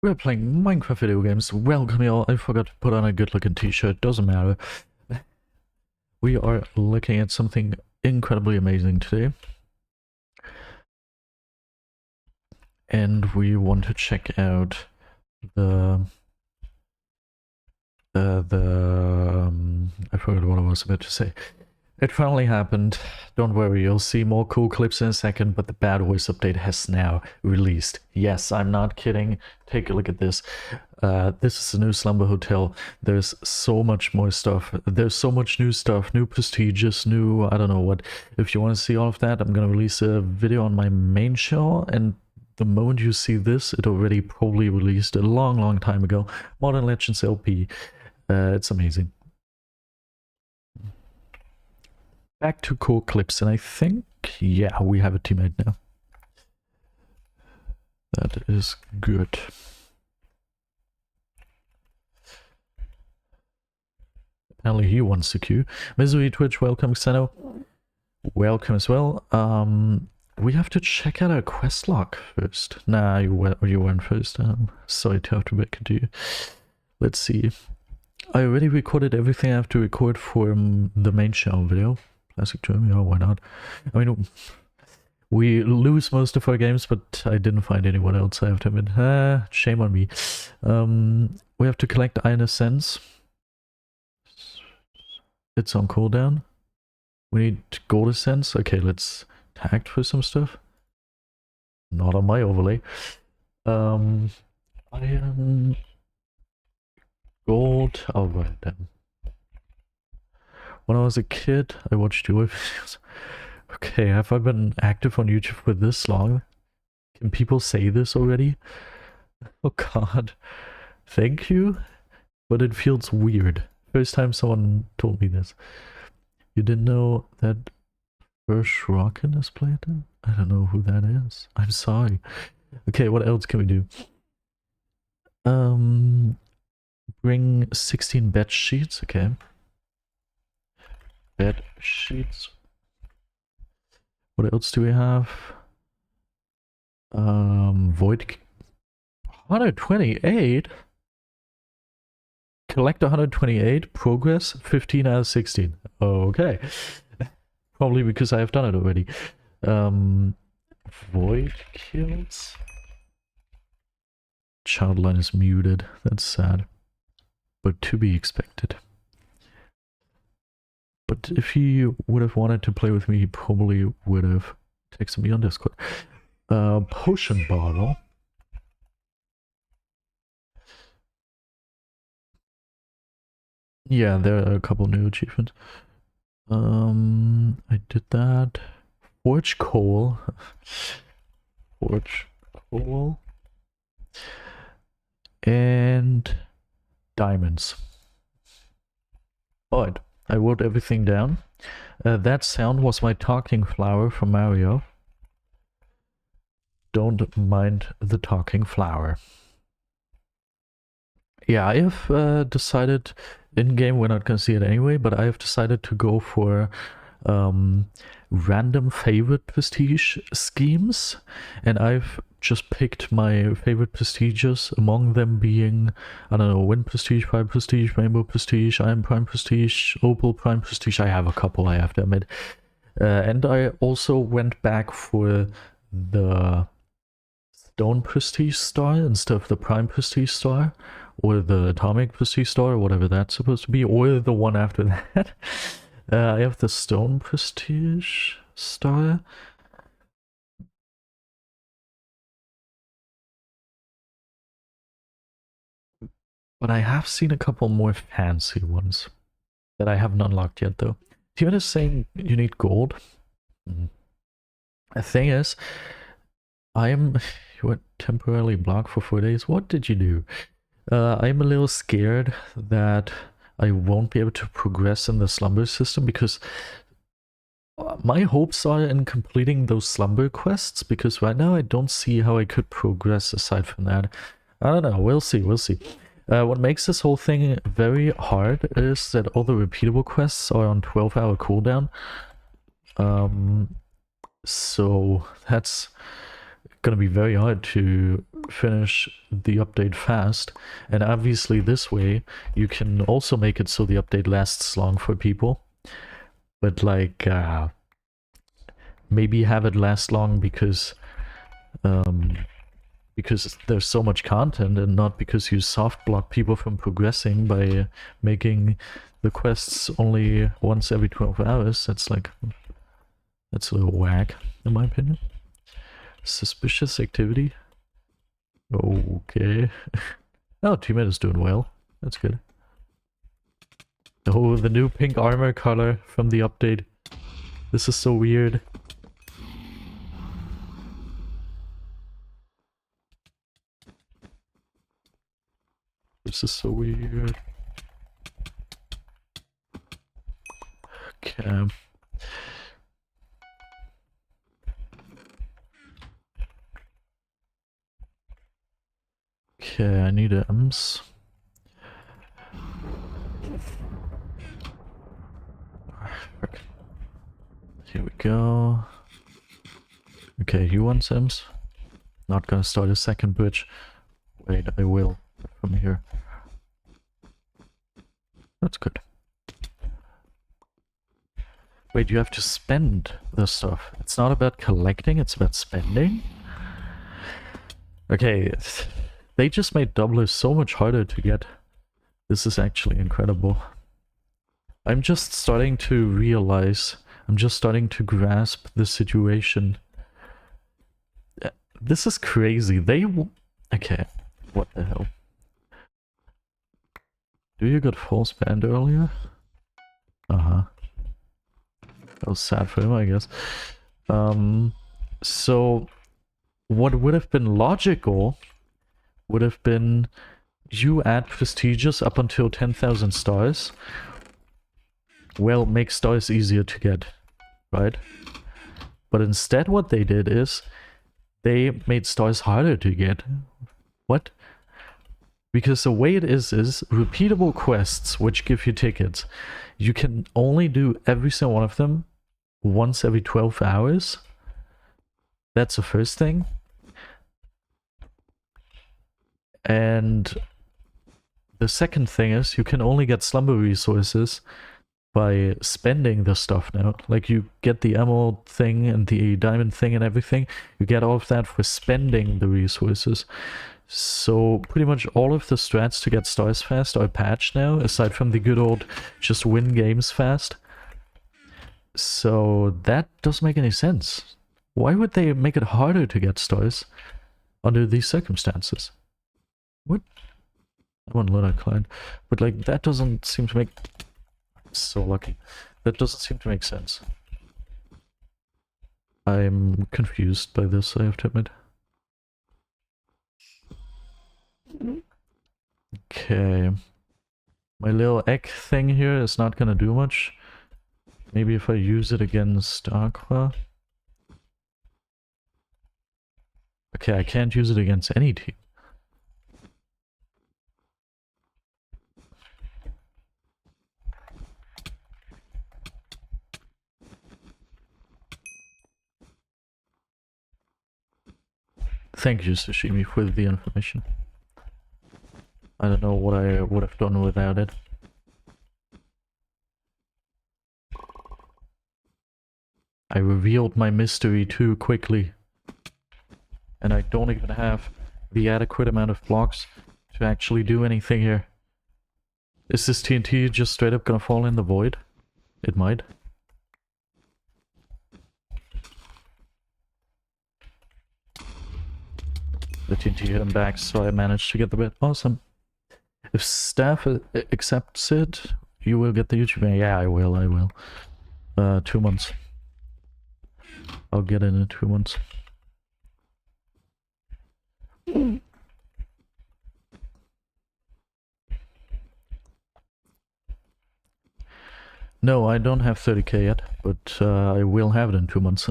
We're playing Minecraft video games. Welcome y'all. I forgot to put on a good looking t-shirt. Doesn't matter. We are looking at something incredibly amazing today. And we want to check out I forgot what I was about to say. It finally happened. Don't worry, you'll see more cool clips in a second, but the BedWars update has now released. Yes, I'm not kidding. Take a look at this. This is the new Slumber Hotel. There's so much more stuff. There's so much new stuff, new prestigious, new, I don't know what. If you want to see all of that, I'm gonna release a video on my main channel, and the moment you see this, it already probably released a long time ago. Modern Legends LP. It's amazing. Back to core clips, and I think, yeah, we have a teammate now. That is good. Apparently he wants to queue. Misery Twitch, welcome. Xeno, welcome as well. We have to check out our quest log first. Nah, you went first. Sorry to have to back to you. Let's see. I already recorded everything I have to record for the main channel video. Classic German, yeah, why not? I mean, we lose most of our games, but I didn't find anyone else, I have to admit. Shame on me. We have to collect Iron Essence. It's on cooldown. We need Gold Essence. Okay, let's tag for some stuff. Not on my overlay. Iron... Gold... I'll write it down. When I was a kid, I watched your videos. Okay, have I been active on YouTube for this long? Can people say this already? Oh god. Thank you? But it feels weird. First time someone told me this. You didn't know that First Rockin' is played? I don't know who that is. I'm sorry. Okay, what else can we do? Bring 16 bed sheets, okay. Bed sheets. What else do we have? Void 128. Collect 128. Progress 15 out of 16. Okay. Probably because I have done it already. Void kills. Childline is muted. That's sad. But to be expected. But if he would have wanted to play with me, he probably would have texted me on Discord. Potion bottle. Yeah, there are a couple new achievements. I did that. Forge coal. Forge coal. And diamonds. Alright. I wrote everything down. That sound was my talking flower from Mario. Don't mind the talking flower. Yeah, I have decided, in-game we're not gonna see it anyway, but I have decided to go for random favorite prestige schemes, and I've just picked my favorite prestiges, among them being, I don't know, Wind Prestige, Prime Prestige, Rainbow Prestige, Iron Prime Prestige, Opal Prime Prestige. I have a couple, I have to admit. And I also went back for the Stone Prestige Star instead of the Prime Prestige Star, or the Atomic Prestige Star, or whatever that's supposed to be, or the one after that. I have the Stone Prestige Star. But I have seen a couple more fancy ones that I haven't unlocked yet, though. Steven is saying you need gold. The thing is, you went temporarily blocked for 4 days. What did you do? I'm a little scared that I won't be able to progress in the slumber system, because my hopes are in completing those slumber quests, because right now I don't see how I could progress aside from that. I don't know, we'll see. What makes this whole thing very hard is that all the repeatable quests are on 12-hour cooldown. So that's gonna be very hard to finish the update fast. And obviously this way you can also make it so the update lasts long for people. But like maybe have it last long because there's so much content, and not because you soft block people from progressing by making the quests only once every 12 hours. That's a little whack, in my opinion. Suspicious activity. Okay. Oh, teammate is doing well. That's good. Oh, the new pink armor color from the update. This is so weird. This is so weird. Okay. Okay, I need M's. Here we go. Okay, you want Sims? Not gonna start a second bridge. Wait, I will from here. That's good. Wait, you have to spend the stuff. It's not about collecting, it's about spending? Okay, they just made doublers so much harder to get. This is actually incredible. I'm just starting to realize, I'm just starting to grasp the situation. This is crazy. Okay, what the hell? Do you got false banned earlier? Uh-huh. That was sad for him, I guess. So what would have been logical would have been you add prestigious up until 10,000 stars. Well, make stars easier to get, right? But instead what they did is they made stars harder to get. What? Because the way it is repeatable quests which give you tickets. You can only do every single one of them once every 12 hours. That's the first thing. And the second thing is you can only get slumber resources by spending the stuff now. Like, you get the emerald thing and the diamond thing and everything. You get all of that for spending the resources. So pretty much all of the strats to get stars fast are patched now, aside from the good old just win games fast. So that doesn't make any sense. Why would they make it harder to get stars under these circumstances? What? I won't let our client. But like, that doesn't seem to make... So lucky. That doesn't seem to make sense. I'm confused by this, I have to admit. Okay. My little egg thing here is not gonna do much. Maybe if I use it against Aqua. Okay, I can't use it against any team. Thank you, Sashimi, for the information. I don't know what I would have done without it. I revealed my mystery too quickly. And I don't even have the adequate amount of blocks to actually do anything here. Is this TNT just straight up gonna fall in the void? It might. The TNT hit him back, so I managed to get the bit. Awesome. If staff accepts it, you will get the YouTube. Yeah, I will. 2 months. I'll get it in 2 months. No, I don't have 30k yet, but I will have it in 2 months.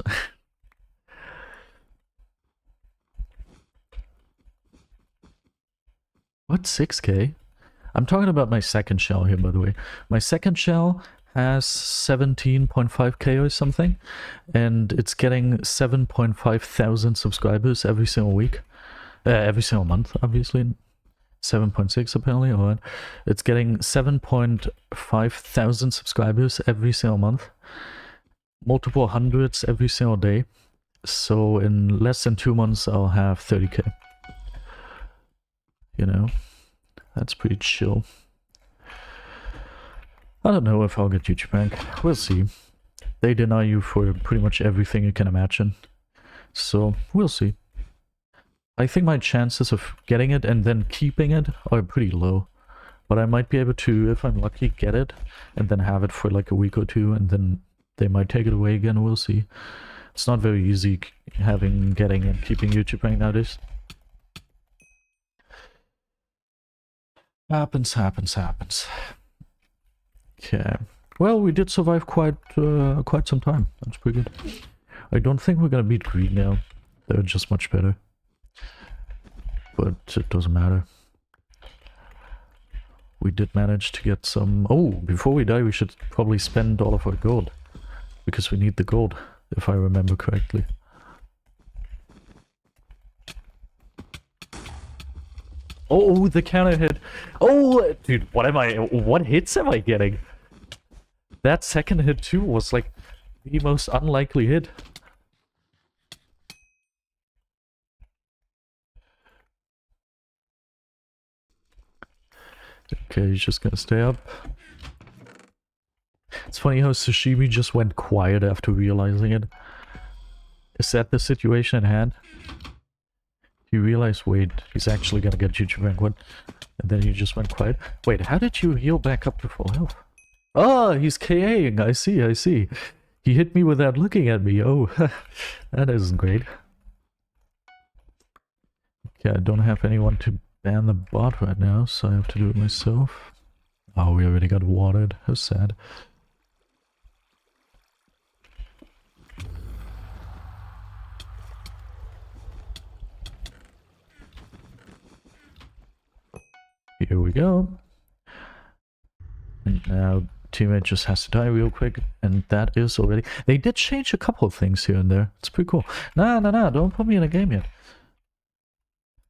What, 6k? I'm talking about my second shell here, by the way. My second shell has 17.5k or something, and it's getting 7.5 thousand subscribers every single week. Every single month, obviously. 7.6 apparently, alright. It's getting 7.5 thousand subscribers every single month. Multiple hundreds every single day. So in less than 2 months, I'll have 30k. You know, that's pretty chill. I don't know if I'll get YouTube rank. We'll see. They deny you for pretty much everything you can imagine. So, we'll see. I think my chances of getting it and then keeping it are pretty low. But I might be able to, if I'm lucky, get it and then have it for like a week or two, and then they might take it away again. We'll see. It's not very easy getting and keeping YouTube rank nowadays. Happens. Okay. Well, we did survive quite some time. That's pretty good. I don't think we're gonna beat Green now. They're just much better. But it doesn't matter. We did manage to get some... Oh, before we die, we should probably spend all of our gold. Because we need the gold, if I remember correctly. Oh, the counter hit. Oh, dude, what hits am I getting? That second hit too was like the most unlikely hit. Okay, he's just gonna stay up. It's funny how Sashimi just went quiet after realizing it. Is that the situation at hand? You realize, wait, he's actually gonna get YouTube rank 1, and then you just went quiet. Wait, how did you heal back up to full health? Oh, he's KAing, I see. He hit me without looking at me, oh, that isn't great. Okay, I don't have anyone to ban the bot right now, so I have to do it myself. Oh, we already got watered, how sad. Here we go. And now teammate just has to die real quick, and that is already... They did change a couple of things here and there. It's pretty cool. Nah, don't put me in a game yet.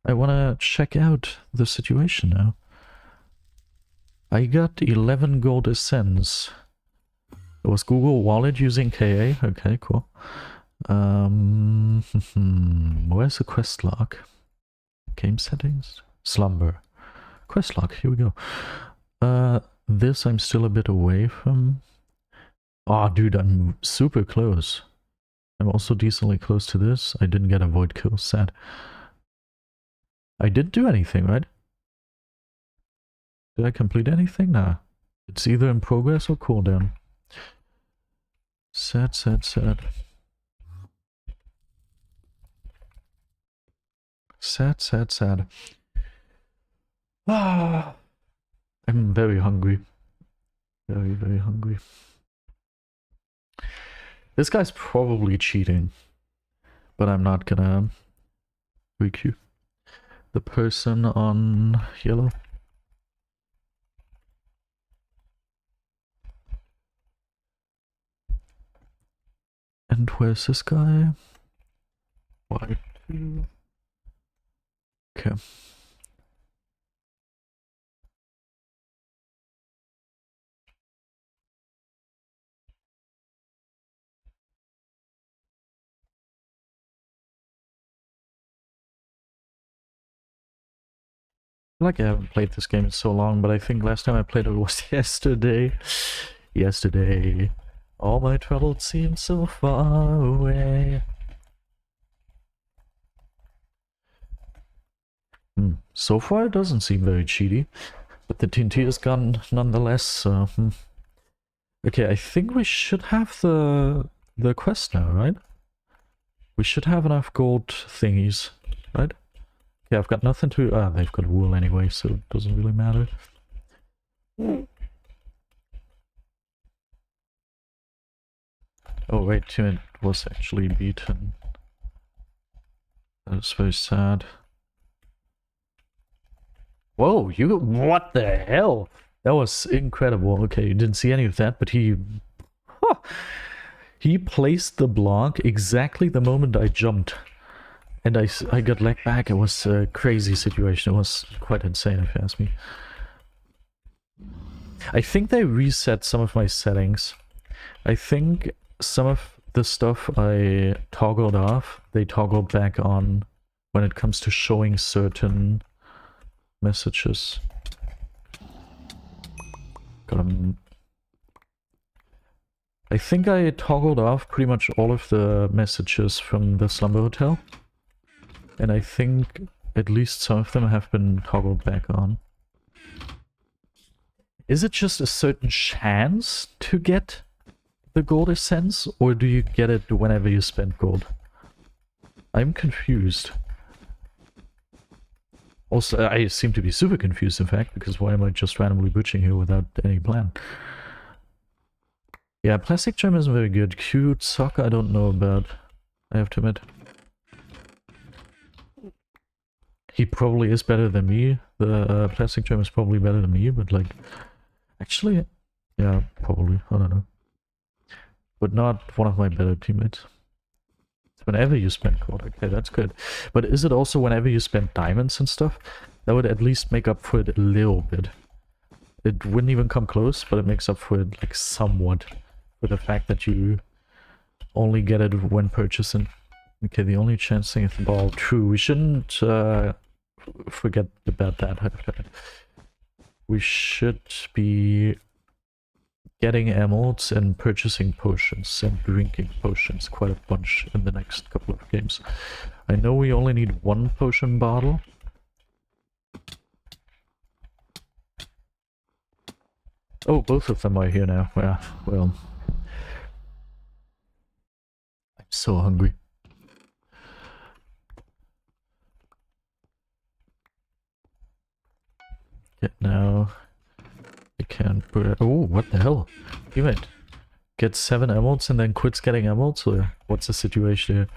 I wanna check out the situation now. I got 11 gold ascents. It was Google Wallet using KA? Okay, cool. Where's the quest log? Game settings? Slumber. Quest log, here we go. This I'm still a bit away from. Oh, dude, I'm super close. I'm also decently close to this. I didn't get a void kill, sad. I didn't do anything, right? Did I complete anything? Nah. It's either in progress or cooldown. Sad. Sad. Ah, I'm very hungry. Very hungry. This guy's probably cheating, but I'm not gonna requeue the person on yellow. And where's this guy? Y2. Okay. Like I haven't played this game in so long, but I think last time I played it was yesterday. All my troubles seem so far away. So far it doesn't seem very cheaty, but the TNT is gone nonetheless, so... Okay, I think we should have the quest now, right? We should have enough gold thingies, right? Yeah, I've got nothing to... Ah, they've got wool anyway, so it doesn't really matter. Oh wait, it was actually beaten. That's very sad. Whoa, you... What the hell? That was incredible. Okay, you didn't see any of that, but he placed the block exactly the moment I jumped. And I got leg back. It was a crazy situation. It was quite insane, if you ask me. I think they reset some of my settings. I think some of the stuff I toggled off, they toggled back on when it comes to showing certain messages. I think I toggled off pretty much all of the messages from the Slumber Hotel. And I think at least some of them have been toggled back on. Is it just a certain chance to get the gold essence, or do you get it whenever you spend gold? I'm confused. Also, I seem to be super confused, in fact, because why am I just randomly butchering here without any plan? Yeah, Plastic Gem isn't very good. Cute Soccer I don't know about, I have to admit. He probably is better than me. The Plastic Gem is probably better than me, but like... Actually, yeah, probably. I don't know. But not one of my better teammates. Whenever you spend gold. Okay, that's good. But is it also whenever you spend diamonds and stuff? That would at least make up for it a little bit. It wouldn't even come close, but it makes up for it like somewhat. For the fact that you only get it when purchasing. Okay, the only chance thing is the ball. True, we shouldn't forget about that. We should be getting emeralds and purchasing potions and drinking potions quite a bunch in the next couple of games. I know we only need one potion bottle. Oh, both of them are here now. Yeah, well. I'm so hungry. Now I can't put it. Oh, what the hell? Teammate gets 7 emeralds and then quits getting emeralds, or what's the situation here?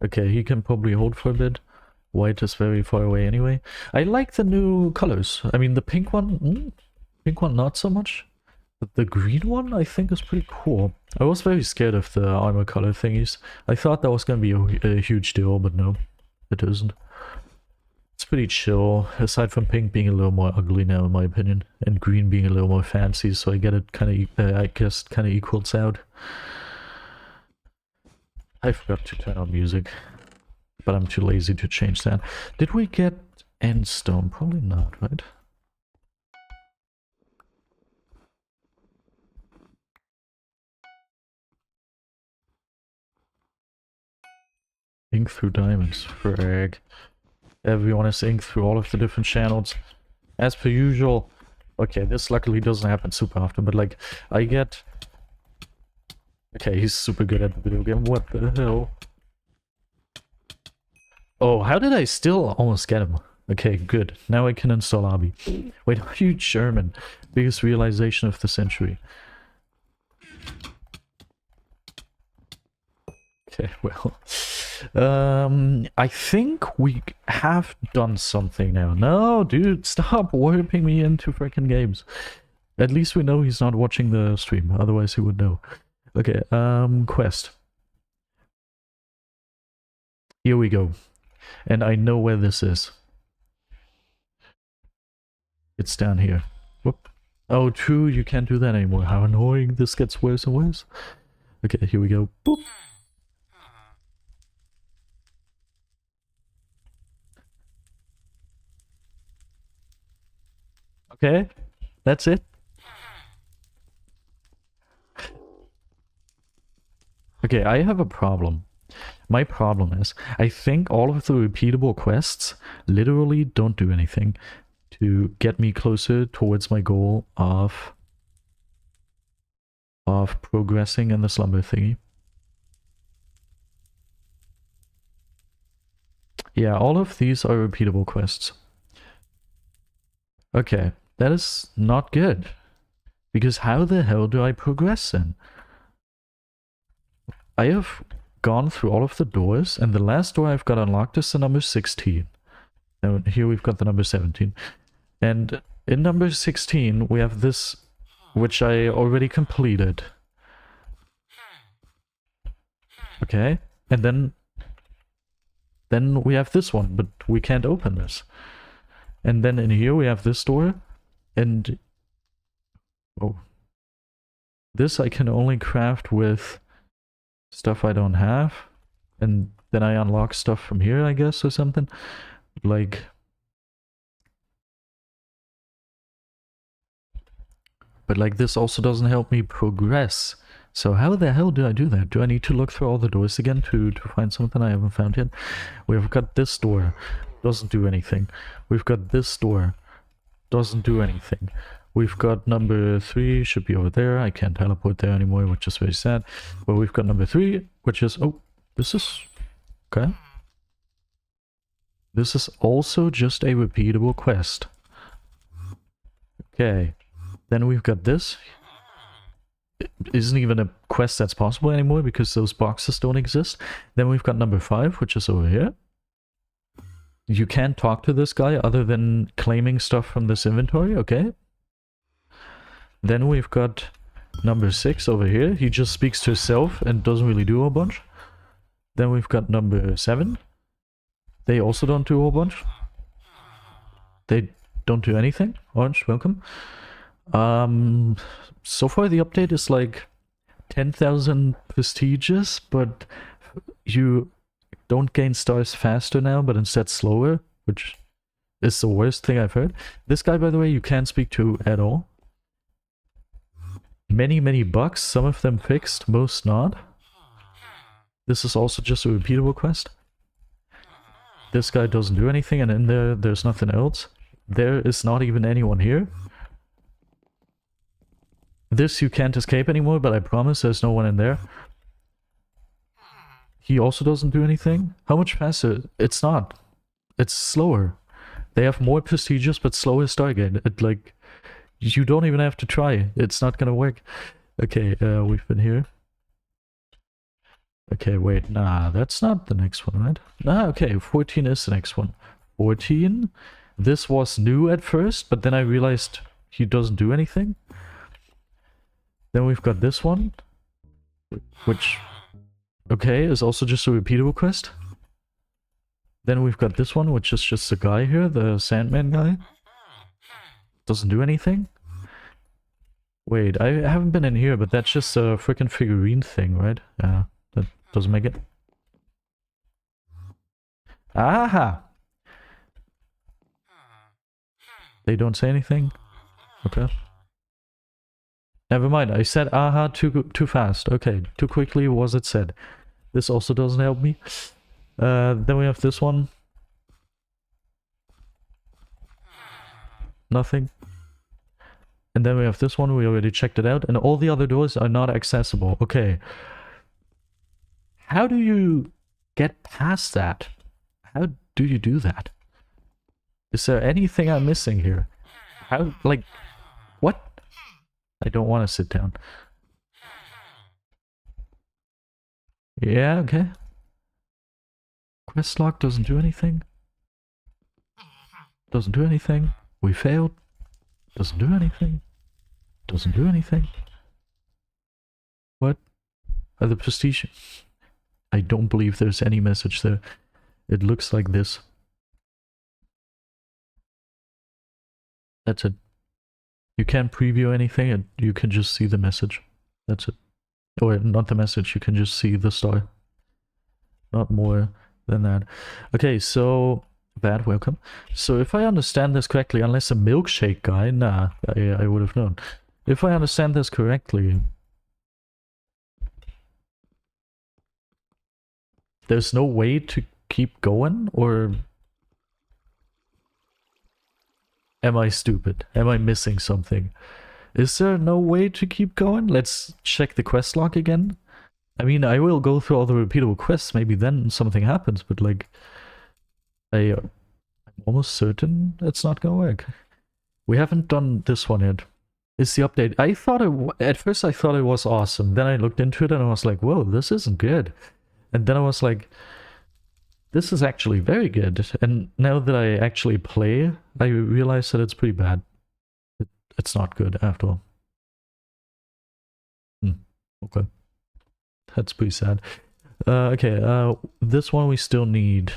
Okay, he can probably hold for a bit. White is very far away anyway. I like the new colors. I mean, the pink one, not so much. But the green one I think is pretty cool. I was very scared of the armor color thingies. I thought that was gonna be a huge deal, but no, it isn't. It's pretty chill, aside from pink being a little more ugly now in my opinion, and green being a little more fancy, so I get it kind of, I guess, kind of equals out. I forgot to turn on music, but I'm too lazy to change that. Did we get endstone? Probably not, right? Ink through diamonds, frag. Everyone is inked through all of the different channels. As per usual. Okay, this luckily doesn't happen super often, but like, I get... Okay, he's super good at the video game. What the hell? Oh, how did I still almost get him? Okay, good. Now I can install Obby. Wait, are you German? Biggest realization of the century. Okay, well... I think we have done something now. No, dude, stop warping me into freaking games. At least we know he's not watching the stream, otherwise he would know. Okay, quest. Here we go. And I know where this is. It's down here. Whoop. Oh, true, you can't do that anymore. How annoying. This gets worse and worse. Okay, here we go. Boop. Okay, that's it. Okay, I have a problem. My problem is, I think all of the repeatable quests literally don't do anything to get me closer towards my goal of progressing in the slumber thingy. Yeah, all of these are repeatable quests. Okay, that is not good. Because how the hell do I progress then? I have gone through all of the doors, and the last door I've got unlocked is the number 16. And here we've got the number 17. And In number 16, we have this, which I already completed. Okay, and then we have this one, but we can't open this. And then in here we have this door, and oh, this I can only craft with stuff I don't have, and then I unlock stuff from here, I guess, or something. Like, but like this also doesn't help me progress. So how the hell do I do that? Do I need to look through all the doors again to find something I haven't found yet? We've got this door, doesn't do anything. We've got this door, doesn't do anything. We've got number 3, should be over there. I can't teleport there anymore, which is very sad. But we've got number 3, which is, oh, this is, okay. This is also just a repeatable quest. Okay, then we've got this. It isn't even a quest that's possible anymore because those boxes don't exist. Then we've got number 5, which is over here. You can't talk to this guy other than claiming stuff from this inventory, okay. Then we've got number 6 over here. He just speaks to himself and doesn't really do a bunch. Then we've got number 7. They also don't do a whole bunch. They don't do anything. Orange, welcome. So far the update is like 10,000 prestiges, but you don't gain stars faster now, but instead slower, which is the worst thing I've heard. This guy, by the way, you can't speak to at all. Many bugs, some of them fixed, most not. This is also just a repeatable quest. This guy doesn't do anything, and in there, there's nothing else. There is not even anyone here. This you can't escape anymore, but I promise there's no one in there. He also doesn't do anything. How much faster? It's not. It's slower. They have more prestigious, but slower Stargate. It, like, you don't even have to try. It's not gonna work. Okay, we've been here. Okay, wait, nah, that's not the next one, right? Ah, okay, 14 is the next one. 14. This was new at first, but then I realized he doesn't do anything. Then we've got this one, which, okay, is also just a repeatable quest. Then we've got this one, which is just a guy here, the Sandman guy. Doesn't do anything. Wait, I haven't been in here, but that's just a freaking figurine thing, right? Yeah, that doesn't make it. Aha! They don't say anything? Okay. Never mind, I said aha too fast. Okay, too quickly was it said. This also doesn't help me. Then we have this one. Nothing. And then we have this one, we already checked it out. And all the other doors are not accessible. Okay. How do you get past that? How do you do that? Is there anything I'm missing here? How, like, what? I don't want to sit down. Yeah, okay. Quest log doesn't do anything. Doesn't do anything. We failed. Doesn't do anything. Doesn't do anything. What? Are the prestige? I don't believe there's any message there. It looks like this. That's it. You can't preview anything, and you can just see the message. That's it. Or not the message, you can just see the star. Not more than that. Okay, so bad, welcome. So if I understand this correctly, unless a milkshake guy, nah, I would have known. If I understand this correctly, there's no way to keep going, or am I stupid? Am I missing something? Is there no way to keep going? Let's check the quest log again. I mean, I will go through all the repeatable quests, maybe then something happens, but like, I'm almost certain it's not gonna work. We haven't done this one yet. It's the update. I thought at first I thought it was awesome. Then I looked into it and I was like, whoa, this isn't good. And then I was like, this is actually very good. And now that I actually play, I realize that it's pretty bad. it's not good after all. Okay. That's pretty sad. Okay, this one we still need.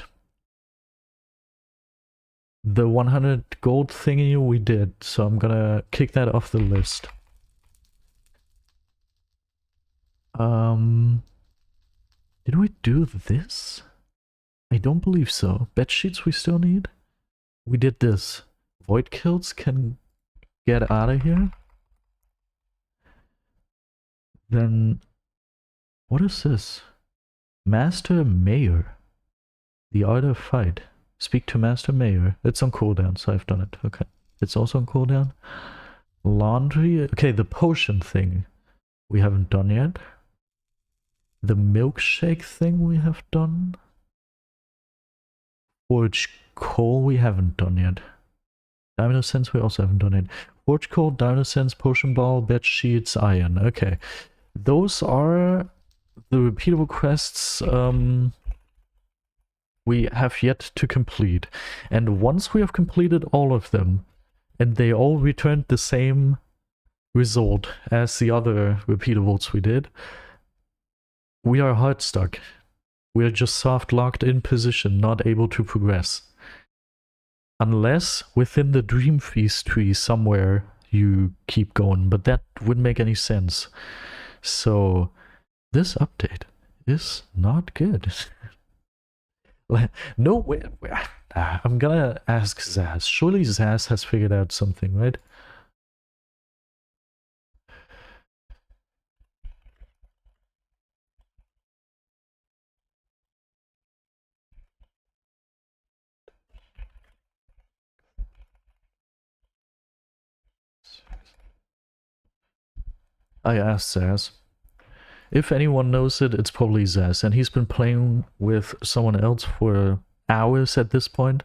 The 100 gold thingy we did, so I'm gonna kick that off the list. Did we do this? I don't believe so. Bed sheets we still need? We did this. Void kills can get out of here. Then, what is this? Master Mayor. The Art of Fight. Speak to Master Mayor. It's on cooldown, so I've done it. Okay. It's also on cooldown. Laundry. Okay, the potion thing we haven't done yet. The milkshake thing we have done. Forge coal we haven't done yet. Diamond Sense we also haven't done it. Forge coal, Diamond Sense, potion ball, bed sheets, iron. Okay. Those are the repeatable quests we have yet to complete. And once we have completed all of them, and they all returned the same result as the other repeatables we did, we are hard stuck. We are just soft locked in position, not able to progress. Unless within the Dream Feast tree somewhere you keep going, but that wouldn't make any sense. So this update is not good. No way. I'm gonna ask Zaz. Surely Zaz has figured out something, right? I asked Zaz. If anyone knows it, it's probably Zaz, and he's been playing with someone else for hours at this point.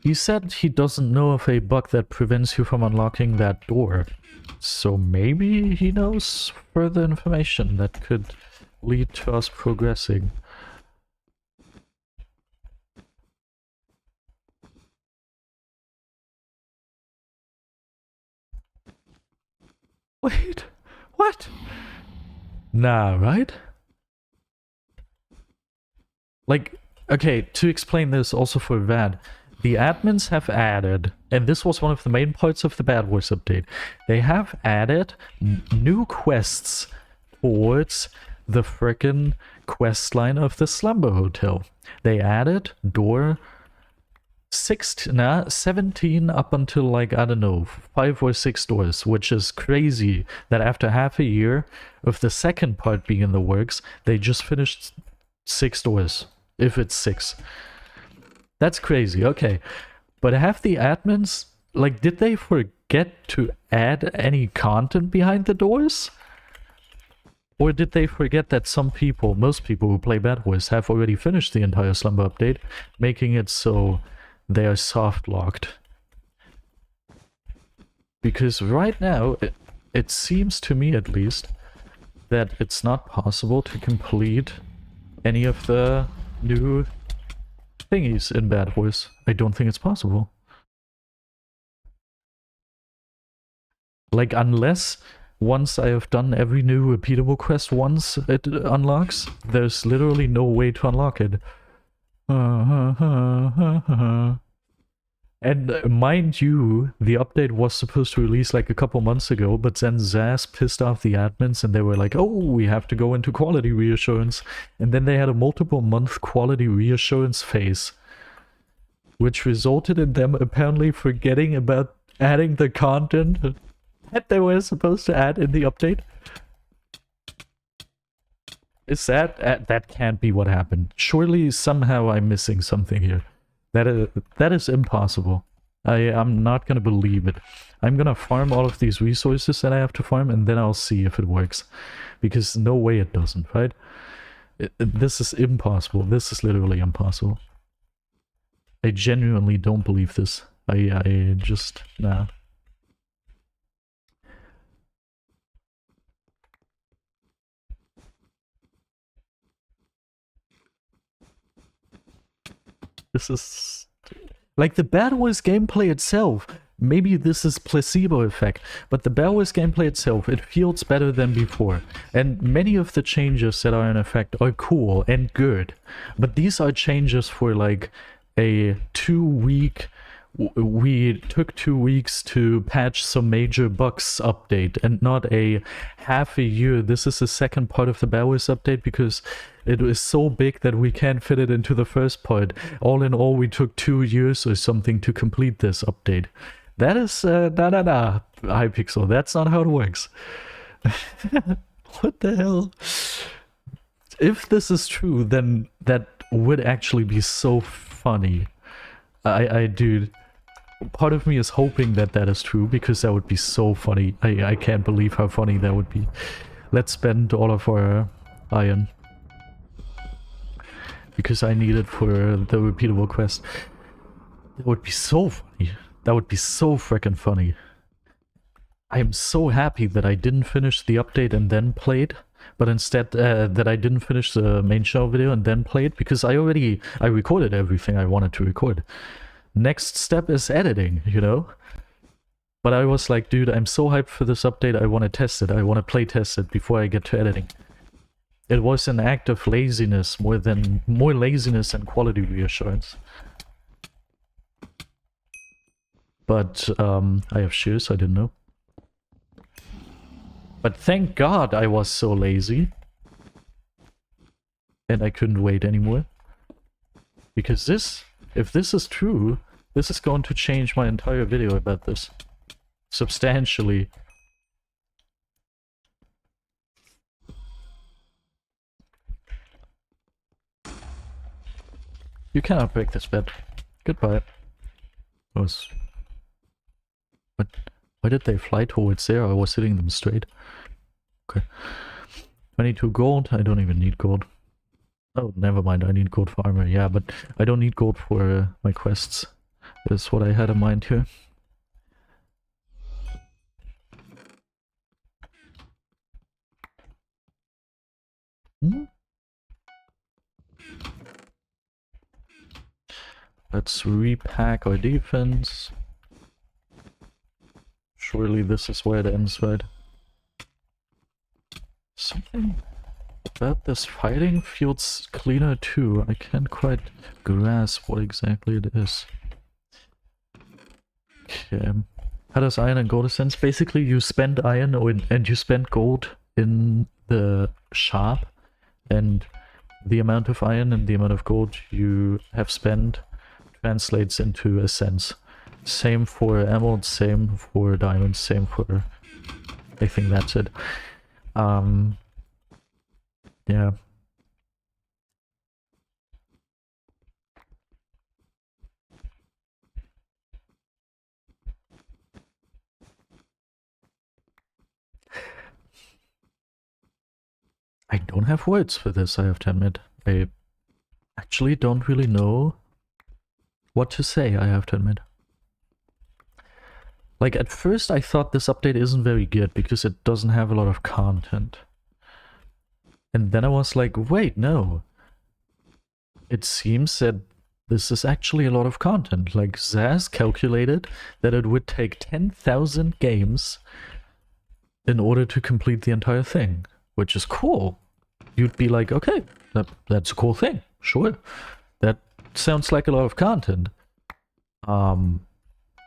He said he doesn't know of a bug that prevents you from unlocking that door. So maybe he knows further information that could lead to us progressing. Wait, what? Nah, right? Like, okay, to explain this also for Vad, the admins have added, and this was one of the main parts of the BedWars update, they have added new quests towards the frickin' quest line of the Slumber Hotel. They added door 17 up until, like, I don't know, 5 or 6 doors, which is crazy that after half a year of the second part being in the works, they just finished 6 doors, if it's 6. That's crazy, okay. But have the admins, like, did they forget to add any content behind the doors? Or did they forget that some people, most people who play BedWars, have already finished the entire Slumber update, making it so they are soft locked? Because right now, it seems to me at least, that it's not possible to complete any of the new thingies in BedWars. I don't think it's possible. Like, unless once I have done every new repeatable quest once it unlocks, there's literally no way to unlock it. And mind you, the update was supposed to release like a couple months ago, but then Zaz pissed off the admins and they were like, oh, we have to go into quality reassurance. And then they had a multiple month quality reassurance phase, which resulted in them apparently forgetting about adding the content that they were supposed to add in the update. Is that can't be what happened. Surely somehow I'm missing something here. That is impossible. I'm not gonna believe it. I'm gonna farm all of these resources that I have to farm, and then I'll see if it works. Because no way it doesn't, right? This is impossible. This is literally impossible. I genuinely don't believe this. I just... nah. This is... Like, the BedWars gameplay itself, maybe this is placebo effect, but the BedWars gameplay itself, it feels better than before. And many of the changes that are in effect are cool and good. But these are changes for, like, a 2-week... We took 2 weeks to patch some major bugs update, and not a half a year. This is the second part of the BedWars update because it was so big that we can't fit it into the first part. All in all, we took 2 years or something to complete this update. That is, Hypixel, that's not how it works. What the hell? If this is true, then that would actually be so funny. Dude, part of me is hoping that that is true, because that would be so funny. I can't believe how funny that would be. Let's spend all of our iron, because I need it for the repeatable quest. That would be so funny. That would be so freaking funny. I am so happy that I didn't finish the update and then played, but instead that I didn't finish the main show video and then played, because I recorded everything I wanted to record. Next step is editing, you know? But I was like, dude, I'm so hyped for this update, I want to test it, I want to play test it before I get to editing. It was an act of laziness, more laziness than quality reassurance. But I have shoes, I didn't know. But thank God I was so lazy. And I couldn't wait anymore. Because this, if this is true, this is going to change my entire video about this. Substantially. You cannot break this bed. Goodbye. What? Why did they fly towards there? I was hitting them straight. Okay. 22 gold. I don't even need gold. Oh, never mind. I need gold for armor. Yeah, but I don't need gold for my quests. That's what I had in mind here. Let's repack our defense. Surely this is where it ends, right? Something about this fighting feels cleaner too. I can't quite grasp what exactly it is. Okay. How does iron and gold sense? Basically, you spend iron and you spend gold in the shop, and the amount of iron and the amount of gold you have spent translates into a cents. Same for emeralds, same for diamonds, same for... I think that's it. Yeah. I don't have words for this, I have to admit. I actually don't really know what to say, I have to admit. Like, at first I thought this update isn't very good because it doesn't have a lot of content. And then I was like, wait, no. It seems that this is actually a lot of content. Like, Zaz calculated that it would take 10,000 games in order to complete the entire thing, which is cool. You'd be like, okay, that's a cool thing, sure. That sounds like a lot of content.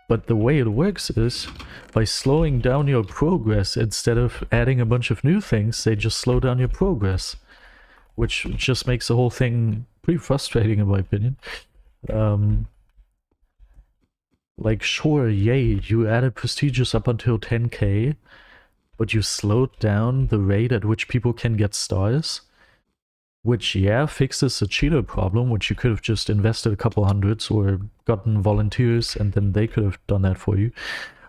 But the way it works is, by slowing down your progress, instead of adding a bunch of new things, they just slow down your progress. Which just makes the whole thing pretty frustrating, in my opinion. Like, sure, yay, you added prestigious up until 10k, but you slowed down the rate at which people can get stars. Which, yeah, fixes the cheater problem, which you could have just invested a couple hundreds or gotten volunteers and then they could have done that for you.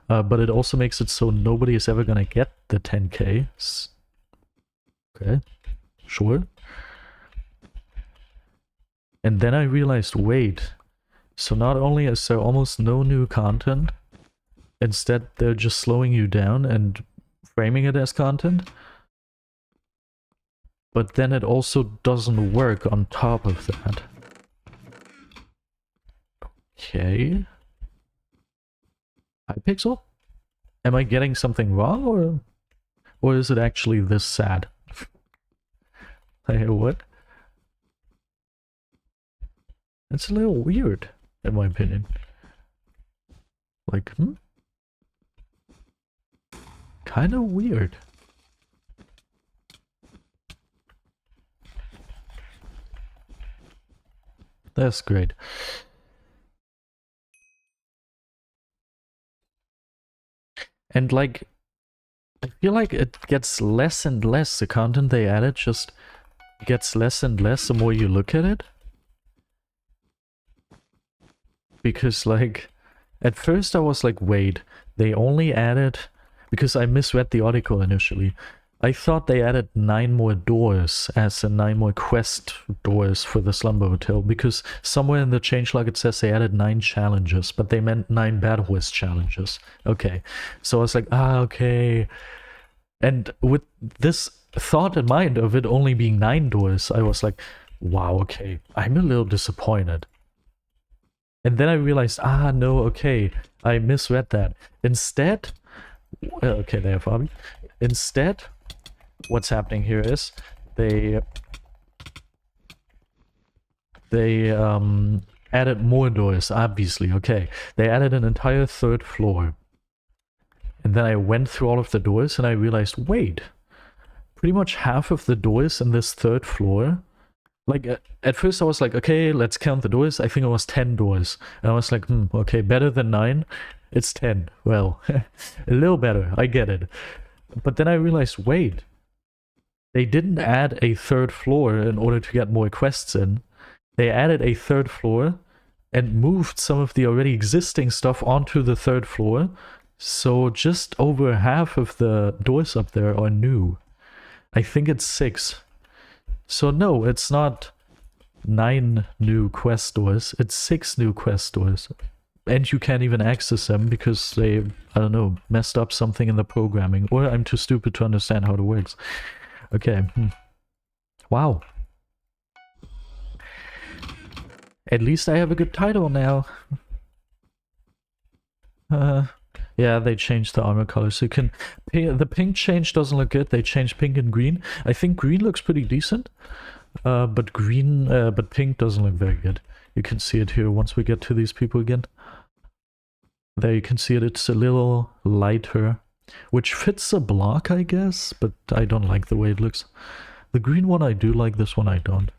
But it also makes it so nobody is ever gonna get the 10k. Okay, sure. And then I realized, wait, so not only is there almost no new content, instead they're just slowing you down and framing it as content. But then it also doesn't work on top of that. Okay. Hypixel? Am I getting something wrong, or is it actually this sad? Hey, what? It's a little weird, in my opinion. Like, kind of weird. That's great. And like, I feel like it gets less and less. The content they added just gets less and less the more you look at it. Because like, at first I was like, wait, they only added... Because I misread the article initially. I thought they added 9 more doors, as in 9 more quest doors for the Slumber Hotel, because somewhere in the changelog it says they added 9 challenges, but they meant 9 BedWars challenges. Okay, so I was like, okay. And with this thought in mind of it only being 9 doors, I was like, wow, okay, I'm a little disappointed. And then I realized, no, okay, I misread that. Instead, okay, there, Fabi. Instead, what's happening here is they added more doors, obviously. Okay, they added an entire 3rd floor. And then I went through all of the doors and I realized, wait, pretty much half of the doors in this 3rd floor, like at first I was like, okay, let's count the doors. I think it was 10 doors. And I was like, okay, better than 9. It's 10. Well, a little better. I get it. But then I realized, wait, they didn't add a 3rd floor in order to get more quests in. They added a 3rd floor and moved some of the already existing stuff onto the 3rd floor. So just over half of the doors up there are new. I think it's 6. So no, it's not 9 new quest doors. It's 6 new quest doors. And you can't even access them because they, I don't know, messed up something in the programming. Or I'm too stupid to understand how it works. Okay. Wow. At least I have a good title now. Yeah, they changed the armor color. So you can... The pink change doesn't look good. They changed pink and green. I think green looks pretty decent. But pink doesn't look very good. You can see it here once we get to these people again. There you can see it, it's a little lighter, which fits the block, I guess, but I don't like the way it looks. The green one I do like, this one I don't.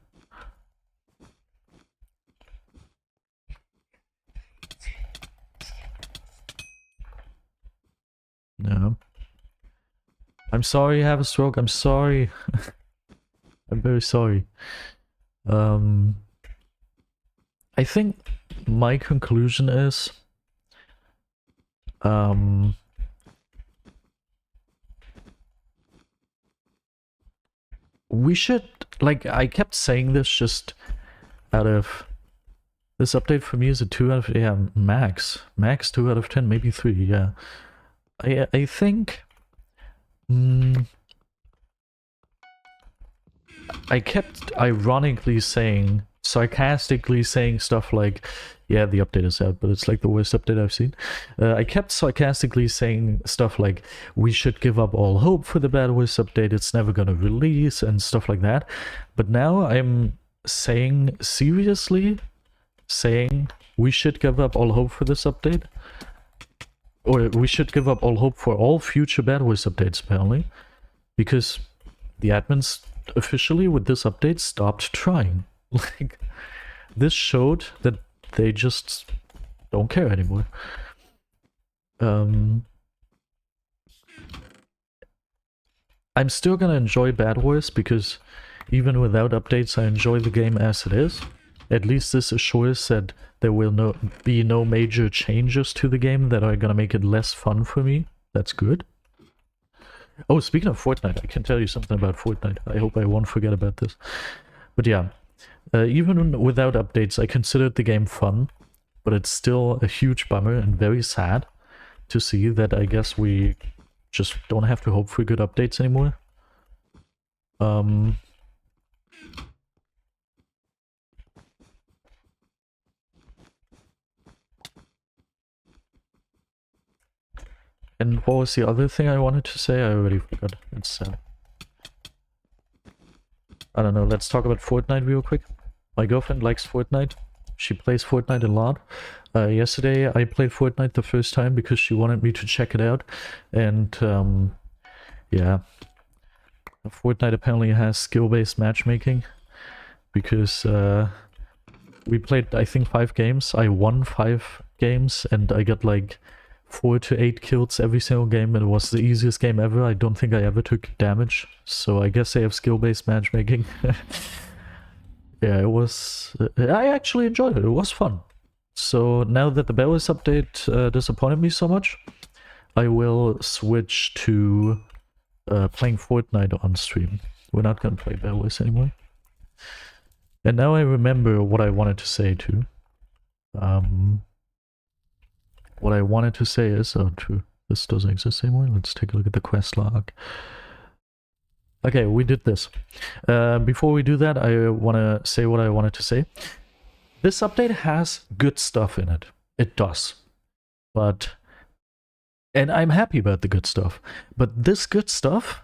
No. I'm sorry you have a stroke, I'm sorry. I'm very sorry. I think my conclusion is... we should, like, I kept saying this just out of... This update for me is a 2 out of... Yeah, max. Max 2 out of 10, maybe 3, yeah. I think... I kept ironically saying, sarcastically saying stuff like, yeah, the update is out, but it's like the worst update I've seen. I kept sarcastically saying stuff like, we should give up all hope for the BedWars update, it's never gonna release, and stuff like that. But now I'm saying, seriously, saying we should give up all hope for this update. Or we should give up all hope for all future BedWars updates, apparently. Because the admins officially with this update stopped trying. Like, this showed that they just don't care anymore. I'm still gonna enjoy BedWars because even without updates I enjoy the game as it is. At least this assures that there will be no major changes to the game that are gonna make it less fun for me. That's good. Oh, speaking of Fortnite, I can tell you something about Fortnite. I hope I won't forget about this. But yeah, even without updates, I considered the game fun, but it's still a huge bummer and very sad to see that I guess we just don't have to hope for good updates anymore. And what was the other thing I wanted to say? I already forgot. It's I don't know, let's talk about Fortnite real quick. My girlfriend likes Fortnite. She plays Fortnite a lot. Yesterday I played Fortnite the first time because she wanted me to check it out. And yeah. Fortnite apparently has skill-based matchmaking. Because we played, I think, 5 games. I won 5 games and I got like 4 to 8 kills every single game, and it was the easiest game ever. I don't think I ever took damage, so I guess they have skill-based matchmaking. Yeah, it was... I actually enjoyed it. It was fun. So now that the BedWars update disappointed me so much, I will switch to playing Fortnite on stream. We're not gonna play BedWars anymore. And now I remember what I wanted to say too. What I wanted to say is... Oh, true. This doesn't exist anymore. Let's take a look at the quest log. Okay, we did this. Before we do that, I want to say what I wanted to say. This update has good stuff in it. It does. But... And I'm happy about the good stuff. But this good stuff...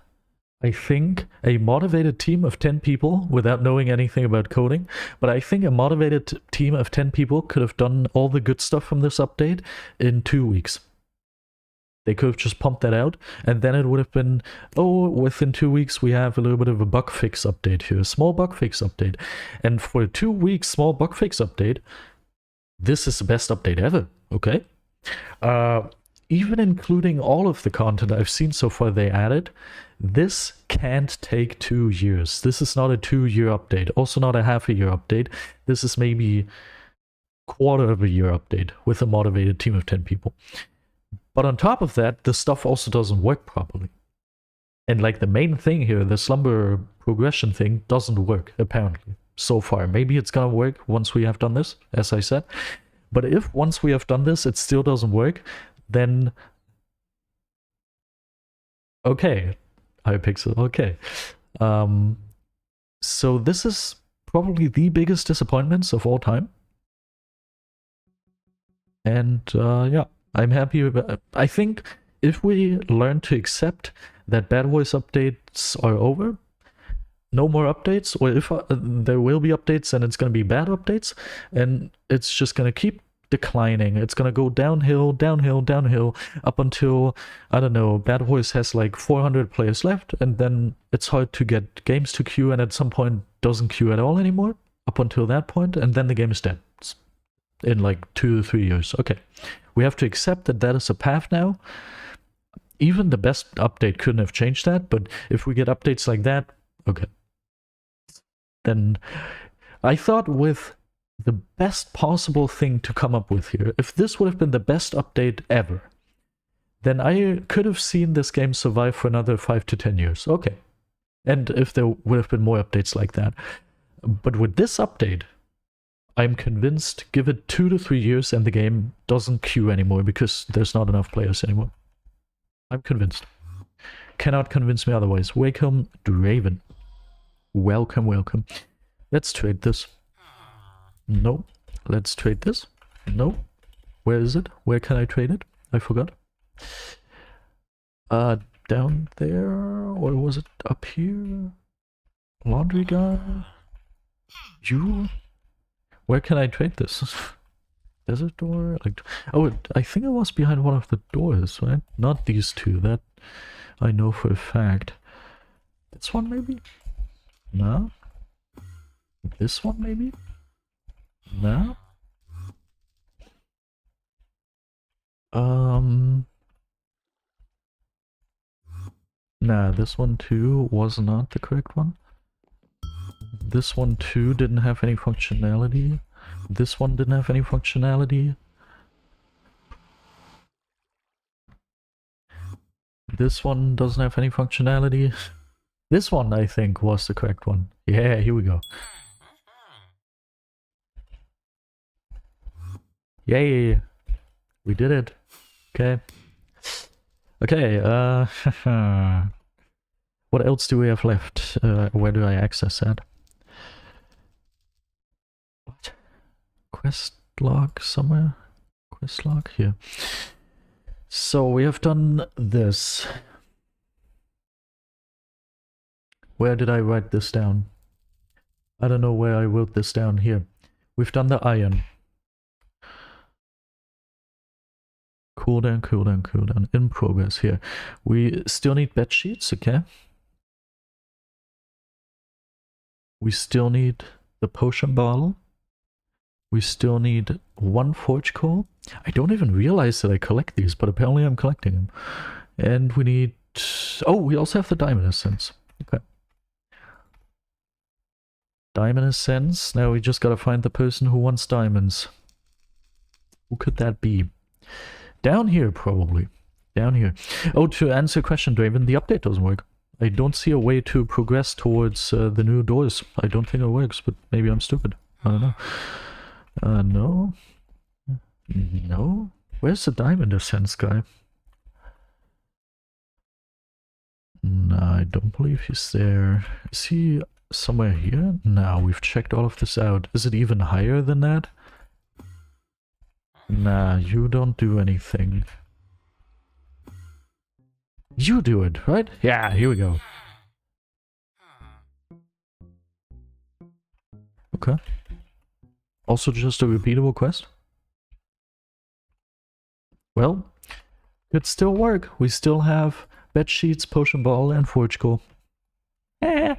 I think a motivated team of 10 people, without knowing anything about coding, but I think a motivated team of 10 people could have done all the good stuff from this update in 2 weeks. They could have just pumped that out, and then it would have been, oh, within 2 weeks we have a little bit of a bug fix update here, a small bug fix update. And for a 2 week small bug fix update, this is the best update ever, okay? Even including all of the content I've seen so far they added, this can't take 2 years. This is not a 2-year update, also not a half-a-year update. This is maybe quarter of a year update with a motivated team of 10 people. But on top of that, the stuff also doesn't work properly. And like the main thing here, the slumber progression thing, doesn't work, apparently, so far. Maybe it's gonna work once we have done this, as I said. But if once we have done this, it still doesn't work, then... Okay. Hypixel, okay. So this is probably the biggest disappointments of all time. And yeah, I'm happy about... I think if we learn to accept that BedWars updates are over, no more updates, or if there will be updates and it's going to be bad updates, and it's just going to keep declining. It's gonna go downhill, downhill, downhill, up until, I don't know, BedWars has like 400 players left, and then it's hard to get games to queue, and at some point doesn't queue at all anymore, up until that point, and then the game is dead. In like 2 to 3 years. Okay. We have to accept that that is a path now. Even the best update couldn't have changed that, but if we get updates like that, okay. Then I thought with the best possible thing to come up with here, if this would have been the best update ever, then I could have seen this game survive for another 5 to 10 years. Okay. And if there would have been more updates like that. But with this update, I'm convinced, give it 2 to 3 years and the game doesn't queue anymore because there's not enough players anymore. I'm convinced. Cannot convince me otherwise. Welcome, Draven. Welcome, welcome. Let's trade this. No. Let's trade this. No. Where is it? Where can I trade it? I forgot. Down there? Or was it up here? Laundry guy? You? Where can I trade this? Desert door? Like, oh, I think it was behind one of the doors, right? Not these two. That I know for a fact. This one maybe? No. This one maybe? No. Nah, this one too was not the correct one. This one too didn't have any functionality. This one didn't have any functionality. This one doesn't have any functionality. This one, I think, was the correct one. Yeah, here we go. Yay! We did it. Okay. Okay, what else do we have left? Where do I access that? What? Quest log somewhere? Quest log? Here. So we have done this. Where did I write this down? I don't know where I wrote this down. Here. We've done the iron. Cooldown, cooldown, cooldown. In progress here. We still need bed sheets, okay? We still need the potion bottle. We still need 1 forge core. I don't even realize that I collect these, but apparently I'm collecting them. And we need... Oh, we also have the diamond essence. Okay. Diamond essence. Now we just gotta find the person who wants diamonds. Who could that be? Down here, probably. Down here. Oh, to answer your question, Draven, the update doesn't work. I don't see a way to progress towards the new doors. I don't think it works, but maybe I'm stupid. I don't know. No. No? Where's the diamond essence guy? Nah, I don't believe he's there. Is he somewhere here? Nah, we've checked all of this out. Is it even higher than that? Nah, you don't do anything. You do it, right? Yeah, here we go. Okay. Also just a repeatable quest? Well, could still work. We still have bed sheets, potion ball, and forge core. Eh.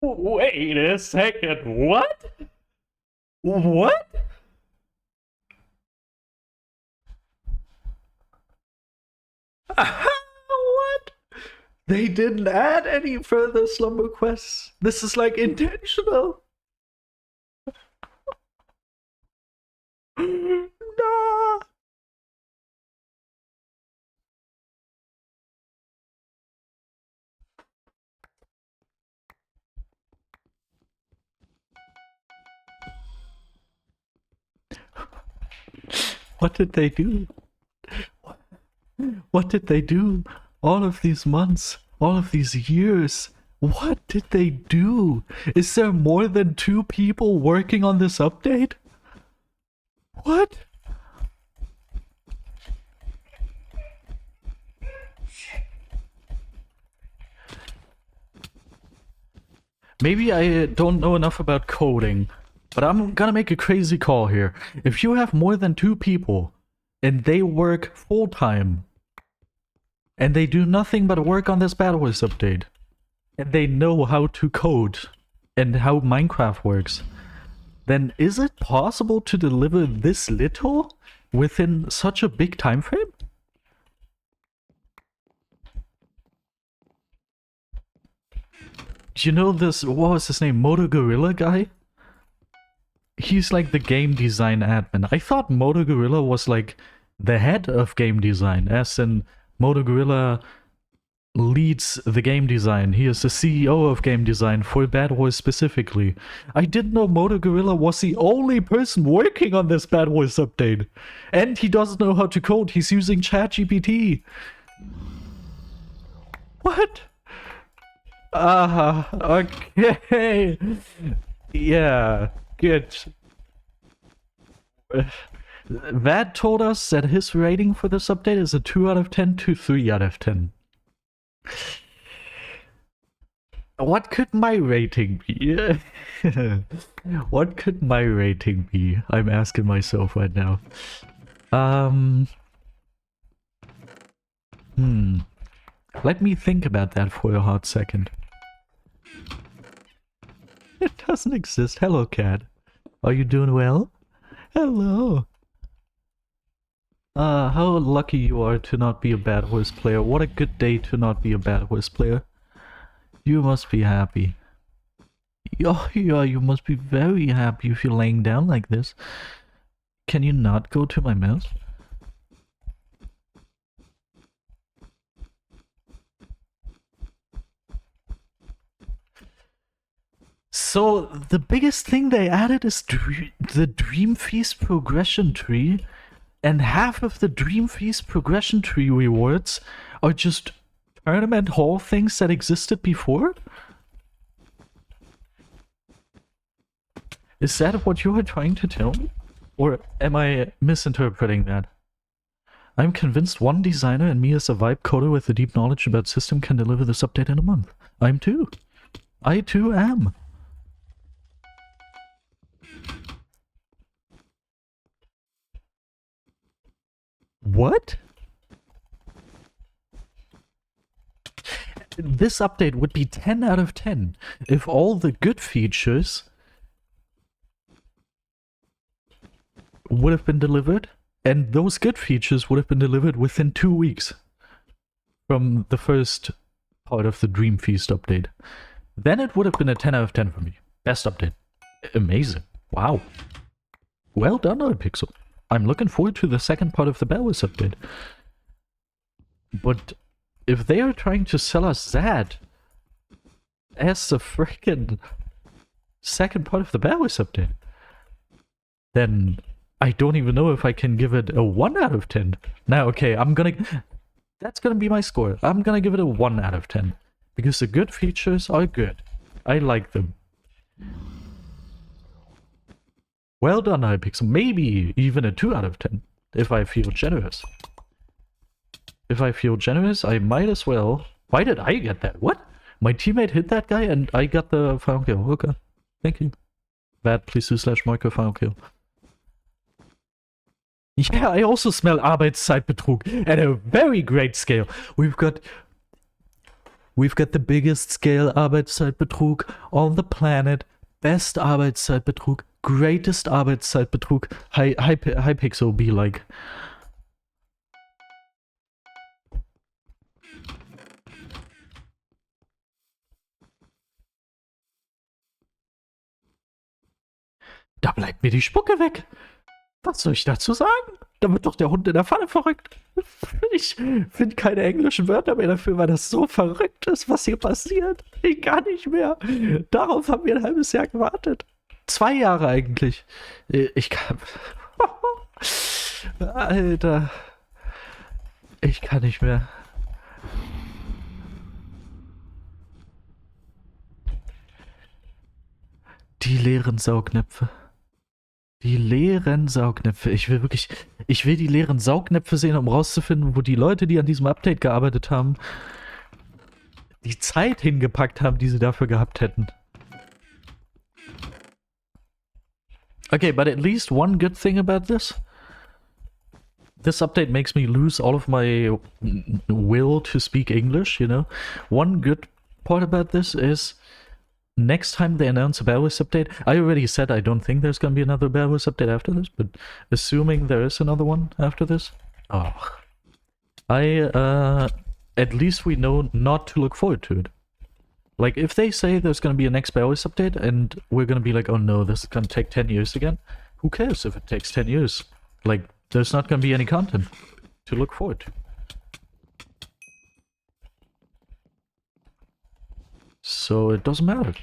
Wait a second, what? What? What? They didn't add any further slumber quests. This is like intentional. No. What did they do? What did they do? All of these months, all of these years. What did they do? Is there more than 2 people working on this update? What? Maybe I don't know enough about coding, but I'm gonna make a crazy call here. If you have more than 2 people and they work full-time and they do nothing but work on this BedWars update and they know how to code and how Minecraft works, then is it possible to deliver this little within such a big time frame? Do you know this, what was his name, Moto Gorilla guy? He's like the game design admin. I thought Moto Gorilla was like the head of game design, as in Moto Gorilla leads the game design. He is the CEO of game design for BedWars specifically. I didn't know Moto Gorilla was the only person working on this BedWars update. And he doesn't know how to code. He's using ChatGPT. What? Okay. Yeah, good. Vad told us that his rating for this update is a 2 out of 10 to 3 out of 10. What could my rating be? What could my rating be? I'm asking myself right now. Let me think about that for a hot second. It doesn't exist. Hello, cat. Are you doing well? Hello. How lucky you are to not be a BedWars player. What a good day to not be a BedWars player. You must be happy. Oh, yeah, you must be very happy if you're laying down like this. Can you not go to my mouse? So the biggest thing they added is the Dream Feast progression tree, and half of the Dream Feast progression tree rewards are just tournament hall things that existed before? Is that what you were trying to tell me? Or am I misinterpreting that? I'm convinced one designer and me as a vibe coder with a deep knowledge about system can deliver this update in a month. I'm too. I too am. What? This update would be 10 out of 10 if all the good features would have been delivered, and those good features would have been delivered within 2 weeks from the first part of the Dream Feast update. Then it would have been a 10 out of 10 for me. Best update. Amazing. Wow. Well done, Pixel. I'm looking forward to the second part of the BedWars update. But if they are trying to sell us that as the freaking second part of the BedWars update, then I don't even know if I can give it a 1 out of 10. Now, okay, that's gonna be my score. I'm gonna give it a 1 out of 10. Because the good features are good. I like them. Well done, Hypixel. Maybe even a 2 out of 10, if I feel generous. If I feel generous, I might as well... Why did I get that? What? My teammate hit that guy and I got the final kill. Okay. Thank you. That, please do /Marco final kill. Yeah, I also smell Arbeitszeitbetrug at a very great scale. We've got the biggest scale Arbeitszeitbetrug on the planet. Best Arbeitszeitbetrug. Greatest Arbeitszeitbetrug. Hypixel be like. Da bleibt mir die Spucke weg. Was soll ich dazu sagen? Da wird doch der Hund in der Pfanne verrückt. Ich finde keine englischen Wörter mehr dafür, weil das so verrückt ist, was hier passiert. Ich kann nicht mehr. Darauf haben wir ein halbes Jahr gewartet. 2 Jahre eigentlich. Ich kann... Alter. Ich kann nicht mehr. Die leeren Saugnäpfe. Die leeren Saugnäpfe. Ich will die leeren Saugnäpfe sehen, um rauszufinden, wo die Leute, die an diesem Update gearbeitet haben, die Zeit hingepackt haben, die sie dafür gehabt hätten. Okay, but at least one good thing about this. This update makes me lose all of my will to speak English, you know? One good part about this is... Next time they announce a BedWars update, I already said I don't think there's gonna be another BedWars update after this, but assuming there is another one after this, at least we know not to look forward to it. Like, if they say there's gonna be a next BedWars update and we're gonna be like, oh no, this is gonna take 10 years again, who cares if it takes 10 years? Like, there's not gonna be any content to look forward to. So it doesn't matter.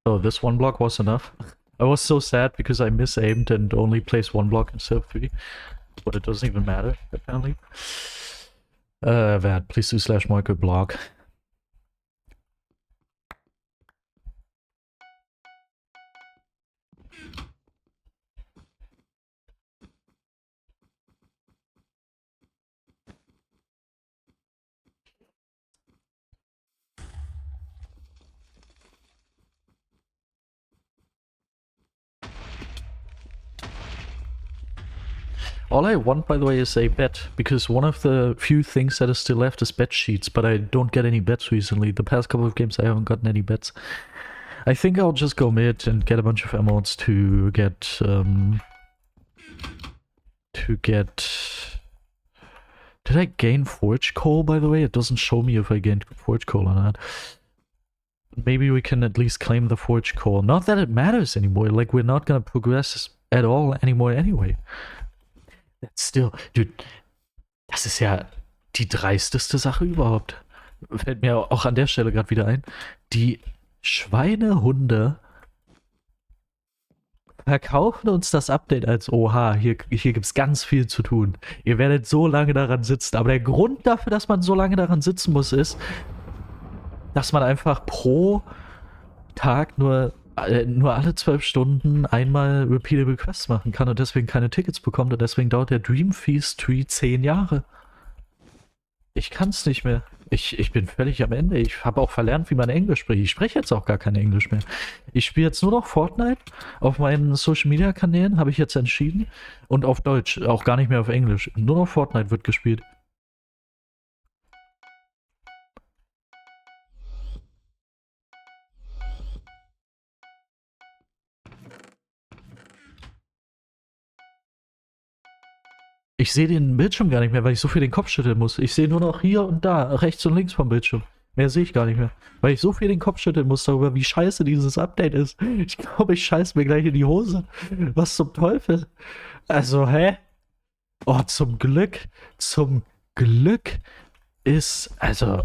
Oh, this 1 block was enough. I was so sad because I misaimed and only placed 1 block instead of 3. But it doesn't even matter, apparently. That, please do /Marco block. All I want, by the way, is a bet, because one of the few things that is still left is bet sheets, but I don't get any bets recently. The past couple of games I haven't gotten any bets. I think I'll just go mid and get a bunch of emotes to get... Did I gain Forge Coal, by the way? It doesn't show me if I gained Forge Coal or not. Maybe we can at least claim the Forge Coal. Not that it matters anymore, like we're not gonna progress at all anymore anyway. That's still... Dude, das ist ja die dreisteste Sache überhaupt. fällt mir auch an der Stelle gerade wieder ein, die Schweinehunde verkaufen uns das Update als, oha, hier gibt es ganz viel zu tun. Ihr werdet so lange daran sitzen. Aber der Grund dafür, dass man so lange daran sitzen muss, ist, dass man einfach pro Tag nur alle 12 Stunden einmal Repeatable Quests machen kann und deswegen keine Tickets bekommt und deswegen dauert der Dream Feast Tree 10 Jahre. Ich kann's nicht mehr. Ich bin völlig am Ende. Ich habe auch verlernt, wie man Englisch spricht. Ich spreche jetzt auch gar kein Englisch mehr. Ich spiele jetzt nur noch Fortnite. Auf meinen Social Media Kanälen habe ich jetzt entschieden. Und auf Deutsch, auch gar nicht mehr auf Englisch. Nur noch Fortnite wird gespielt. Ich sehe den Bildschirm gar nicht mehr, weil ich so viel den Kopf schütteln muss. Ich sehe nur noch hier und da, rechts und links vom Bildschirm. Mehr sehe ich gar nicht mehr. Weil ich so viel den Kopf schütteln muss darüber, wie scheiße dieses Update ist. Ich glaube, ich scheiß mir gleich in die Hose. Was zum Teufel? Also, hä? Oh, zum Glück ist, also,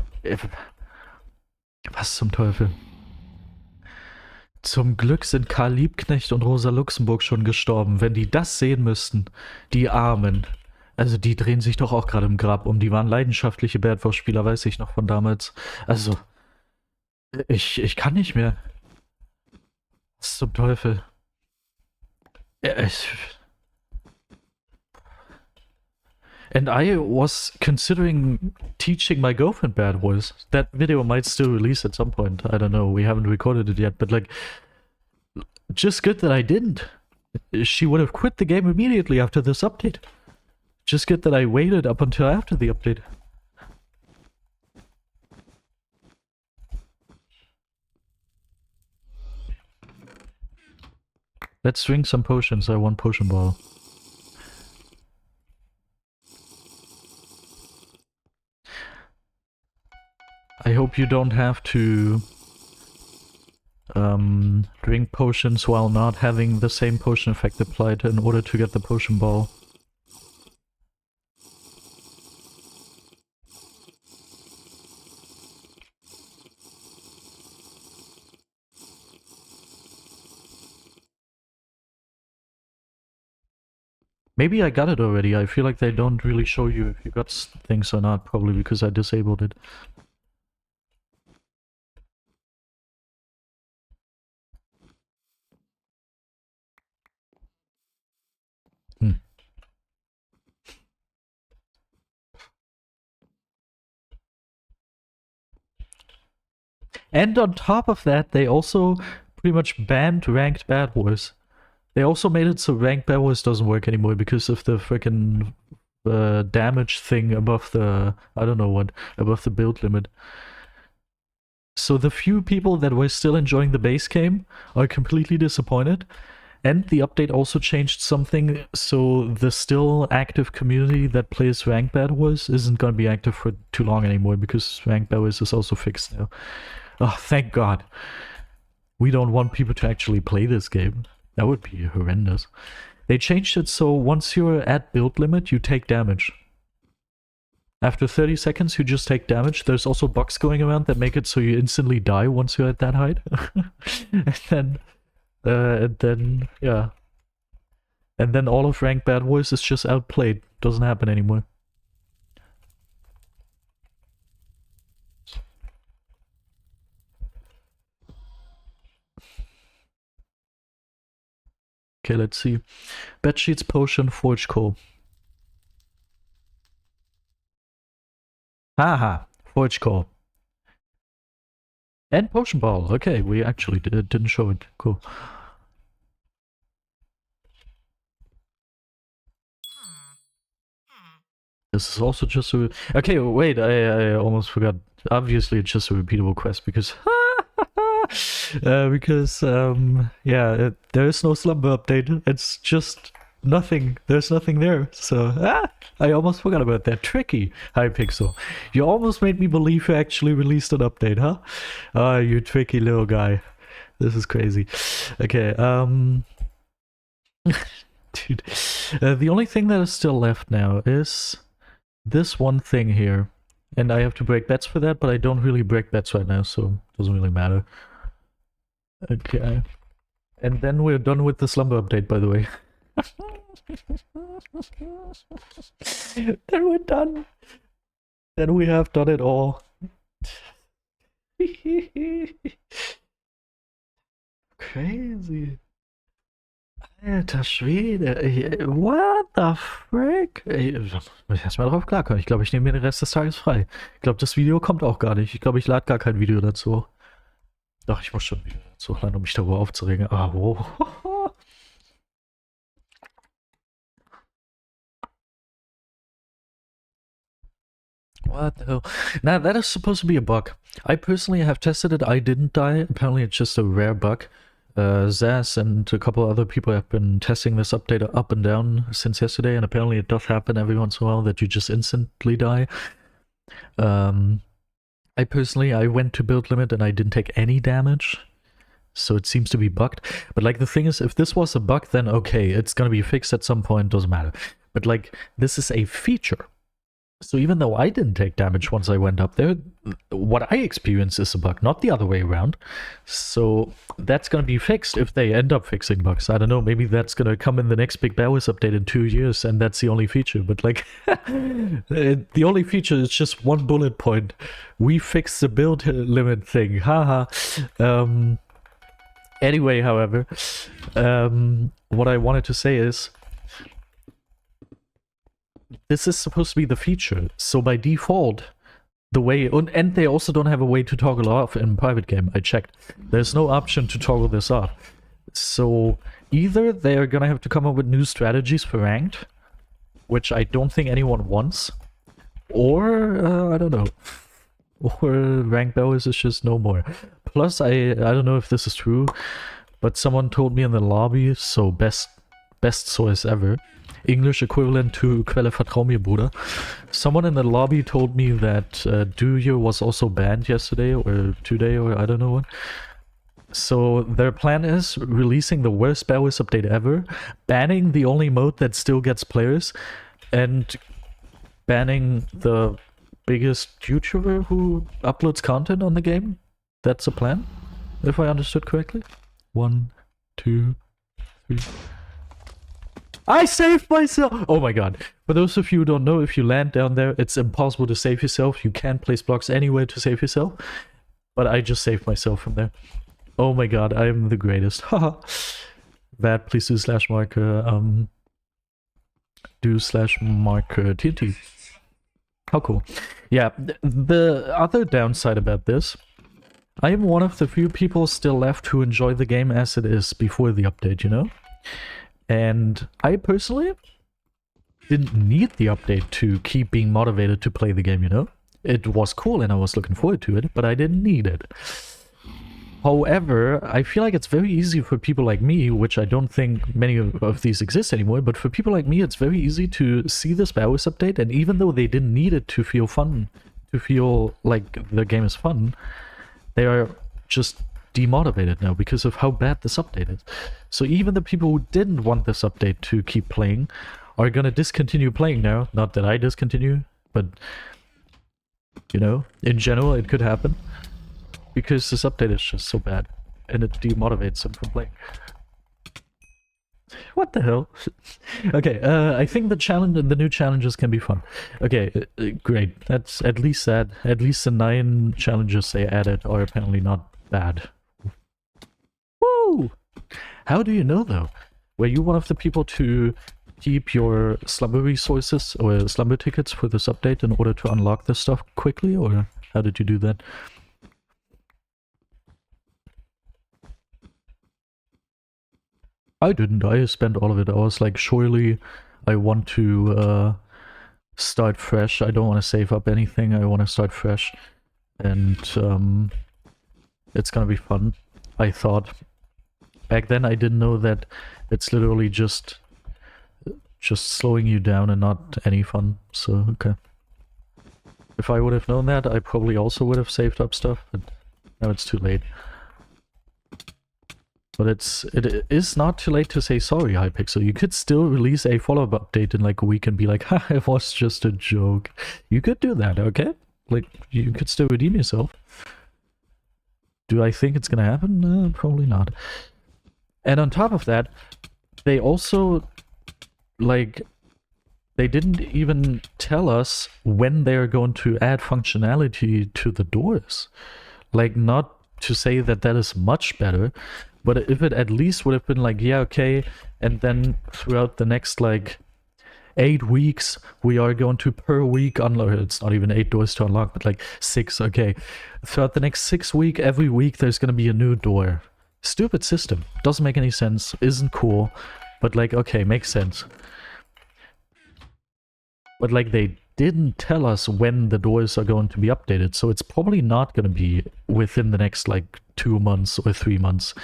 was zum Teufel? Zum Glück sind Karl Liebknecht und Rosa Luxemburg schon gestorben. Wenn die das sehen müssten, die Armen. Also die drehen sich doch auch gerade im Grab um. Die waren leidenschaftliche BedWars-Spieler, weiß ich noch von damals. Also, ich kann nicht mehr. Was zum Teufel? And I was considering teaching my girlfriend BedWars. That video might still release at some point. I don't know. We haven't recorded it yet, but like, just good that I didn't. She would have quit the game immediately after this update. Just good that I waited up until after the update. Let's drink some potions. I want potion ball. I hope you don't have to drink potions while not having the same potion effect applied in order to get the potion ball. Maybe I got it already. I feel like they don't really show you if you got things or not, probably because I disabled it. And on top of that, they also pretty much banned ranked BedWars. They also made it so ranked BedWars doesn't work anymore because of the freaking damage thing above the, I don't know what, above the build limit. So the few people that were still enjoying the base game are completely disappointed. And the update also changed something, so the still active community that plays ranked BedWars isn't going to be active for too long anymore because ranked BedWars is also fixed now. Oh, thank God. We don't want people to actually play this game. That would be horrendous. They changed it so once you're at build limit, you take damage. After 30 seconds, you just take damage. There's also bugs going around that make it so you instantly die once you're at that height. and then, yeah. And then all of ranked BedWars is just outplayed. Doesn't happen anymore. Okay, let's see. Bedsheets, potion, forge core. Haha, forge core. And potion ball. Okay, we actually didn't show it. Cool. This is also just a... Okay, wait, I almost forgot. Obviously, it's just a repeatable quest because... yeah, there is no slumber update. It's just nothing. There's nothing there. So, I almost forgot about that. Tricky, Hypixel. You almost made me believe you actually released an update, huh? Oh, you tricky little guy. This is crazy. Okay, dude. The only thing that is still left now is this one thing here. And I have to break bets for that, but I don't really break bets right now, so it doesn't really matter. Okay. And then we're done with the slumber update, by the way. Then we're done. Then we have done it all. Crazy. Alter Schwede. What the frick? Ey, muss ich erstmal drauf klarkommen. Ich glaube, ich nehme mir den Rest des Tages frei. Ich glaube, das Video kommt auch gar nicht. Ich glaube, ich lade gar kein Video dazu. Doch, ich muss schon ein Video dazu hochladen, um mich darüber aufzuregen. Ah, wow. What the hell? Now, that is supposed to be a bug. I personally have tested it. I didn't die. Apparently, it's just a rare bug. Zaz and a couple other people have been testing this update up and down since yesterday, and apparently it does happen every once in a while that you just instantly die. I personally, I went to build limit and I didn't take any damage, so it seems to be bugged. But like the thing is, if this was a bug, then okay, it's gonna be fixed at some point, doesn't matter. But like, this is a feature. So even though I didn't take damage once I went up there, what I experienced is a bug, not the other way around. So that's going to be fixed if they end up fixing bugs. I don't know, maybe that's going to come in the next big BedWars update in 2 years, and that's the only feature. But like, the only feature is just one bullet point. We fixed the build limit thing, haha. Anyway, however, what I wanted to say is, this is supposed to be the feature, so by default, the way, and they also don't have a way to toggle off in private game, I checked. There's no option to toggle this off. So either they're gonna have to come up with new strategies for ranked, which I don't think anyone wants, or, I don't know, or ranked BedWars is just no more. Plus, I don't know if this is true, but someone told me in the lobby, so best source ever, English equivalent to Quelle Vertrau mir, Bruder. Someone in the lobby told me that Duyo was also banned yesterday or today or I don't know what. So their plan is releasing the worst BedWars update ever, banning the only mode that still gets players, and banning the biggest YouTuber who uploads content on the game. That's a plan, if I understood correctly. 1, 2, 3... I saved myself! Oh my god. For those of you who don't know, if you land down there, it's impossible to save yourself. You can't place blocks anywhere to save yourself. But I just saved myself from there. Oh my god, I am the greatest. Haha. That, please do /marker, do /marker TNT. How cool. Yeah, the other downside about this, I am one of the few people still left who enjoy the game as it is before the update, you know? And I personally didn't need the update to keep being motivated to play the game, you know? It was cool and I was looking forward to it, but I didn't need it. However, I feel like it's very easy for people like me, which I don't think many of these exist anymore, but for people like me, it's very easy to see this BedWars update, and even though they didn't need it to feel fun, to feel like the game is fun, they are just demotivated now because of how bad this update is. So even the people who didn't want this update to keep playing are gonna discontinue playing now. Not that I discontinue, but you know, in general it could happen because this update is just so bad and it demotivates them from playing. What the hell? Okay, I think the new challenges can be fun. Okay, great. That's at least that. At least the 9 challenges they added are apparently not bad. Woo! How do you know though? Were you one of the people to keep your slumber resources or slumber tickets for this update in order to unlock this stuff quickly, or how did you do that? I didn't. I spent all of it. I was like, surely I want to start fresh. I don't want to save up anything. I want to start fresh. And it's gonna be fun, I thought. Back then I didn't know that it's literally just slowing you down and not any fun. So, okay. If I would have known that, I probably also would have saved up stuff, but now it's too late. But it is not too late to say sorry, Hypixel. You could still release a follow-up update in like a week and be like, ha, it was just a joke. You could do that, okay? Like, you could still redeem yourself. Do I think it's gonna happen? No, probably not. And on top of that, they also, like, they didn't even tell us when they're going to add functionality to the doors. Like, not to say that that is much better, but if it at least would have been like, yeah, okay, and then throughout the next, like, 8 weeks, we are going to per week unlock. It's not even 8 doors to unlock, but like 6, okay. Throughout the next 6 weeks, every week there's gonna be a new door. Stupid system. Doesn't make any sense, isn't cool, but like, okay, makes sense. But like, they didn't tell us when the doors are going to be updated, so it's probably not going to be within the next like 2 months or 3 months.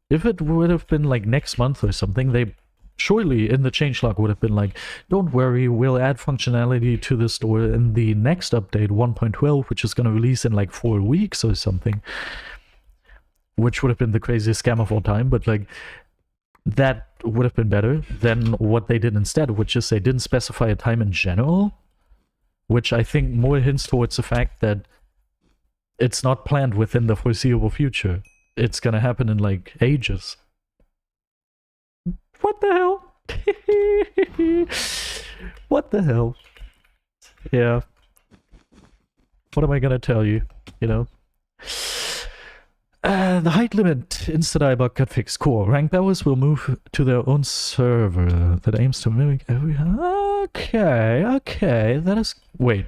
If it would have been like next month or something, they surely in the changelog would have been like, don't worry, we'll add functionality to this door in the next update 1.12, which is going to release in like 4 weeks or something, which would have been the craziest scam of all time. But like, that would have been better than what they did instead, which is they didn't specify a time in general, which I think more hints towards the fact that it's not planned within the foreseeable future. It's gonna happen in like ages. What the hell? What the hell? Yeah. What am I gonna tell you? You know? The height limit insta-die bug got fixed. Cool. Rank BedWars will move to their own server that aims to mimic every... Okay, okay. That is... Wait.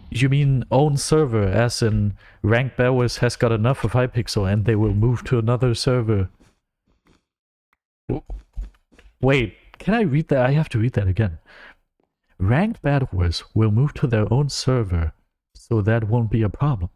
You mean own server, as in Rank BedWars has got enough of Hypixel and they will move to another server? Wait, can I read that? I have to read that again. Rank BedWars will move to their own server, so that won't be a problem.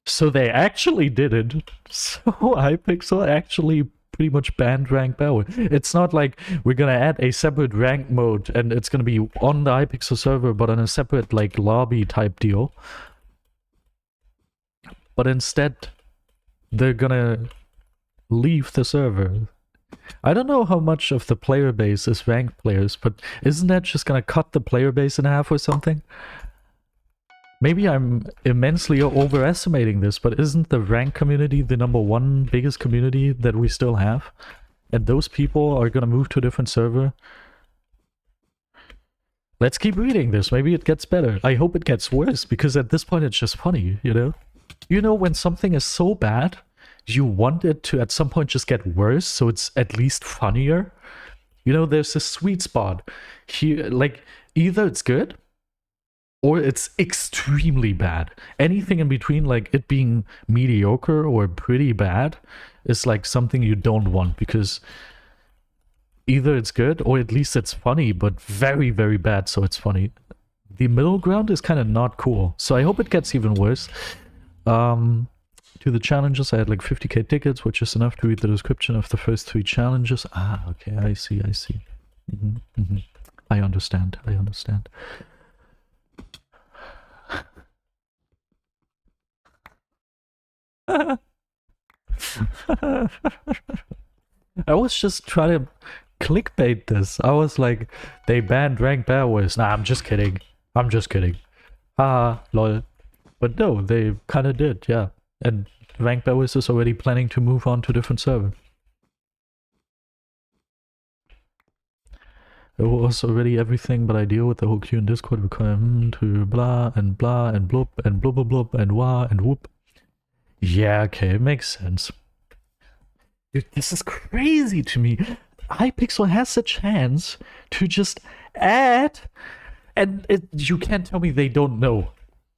So they actually did it. So Hypixel actually pretty much banned Rank BedWars. It's not like we're gonna add a separate rank mode and it's gonna be on the Hypixel server but on a separate like lobby type deal. But instead, they're gonna leave the server. I don't know how much of the player base is ranked players, but isn't that just gonna cut the player base in half or something? Maybe I'm immensely overestimating this, but isn't the rank community the #1 biggest community that we still have? And those people are gonna move to a different server? Let's keep reading this, maybe it gets better. I hope it gets worse, because at this point it's just funny, you know? You know, when something is so bad, you want it to at some point just get worse, so it's at least funnier. You know, there's a sweet spot here, like, either it's good, or it's extremely bad. Anything in between, like it being mediocre or pretty bad, is like something you don't want, because either it's good, or at least it's funny, but very, very bad, so it's funny. The middle ground is kind of not cool, so I hope it gets even worse. To the challenges, I had like 50k tickets, which is enough to read the description of the first 3 challenges. Ah, okay, I see. I understand. I was just trying to clickbait this. I was like, they banned Rank BedWars. Nah, I'm just kidding. Ah, lol. But no, they kind of did, yeah. And Rank BedWars is already planning to move on to a different server. It was already everything, but I deal with the whole queue in Discord require to blah and blah and blub and blub blub blub and wah and whoop. Yeah, okay, it makes sense. Dude, this is crazy to me. Hypixel has a chance to just add, and you can't tell me they don't know.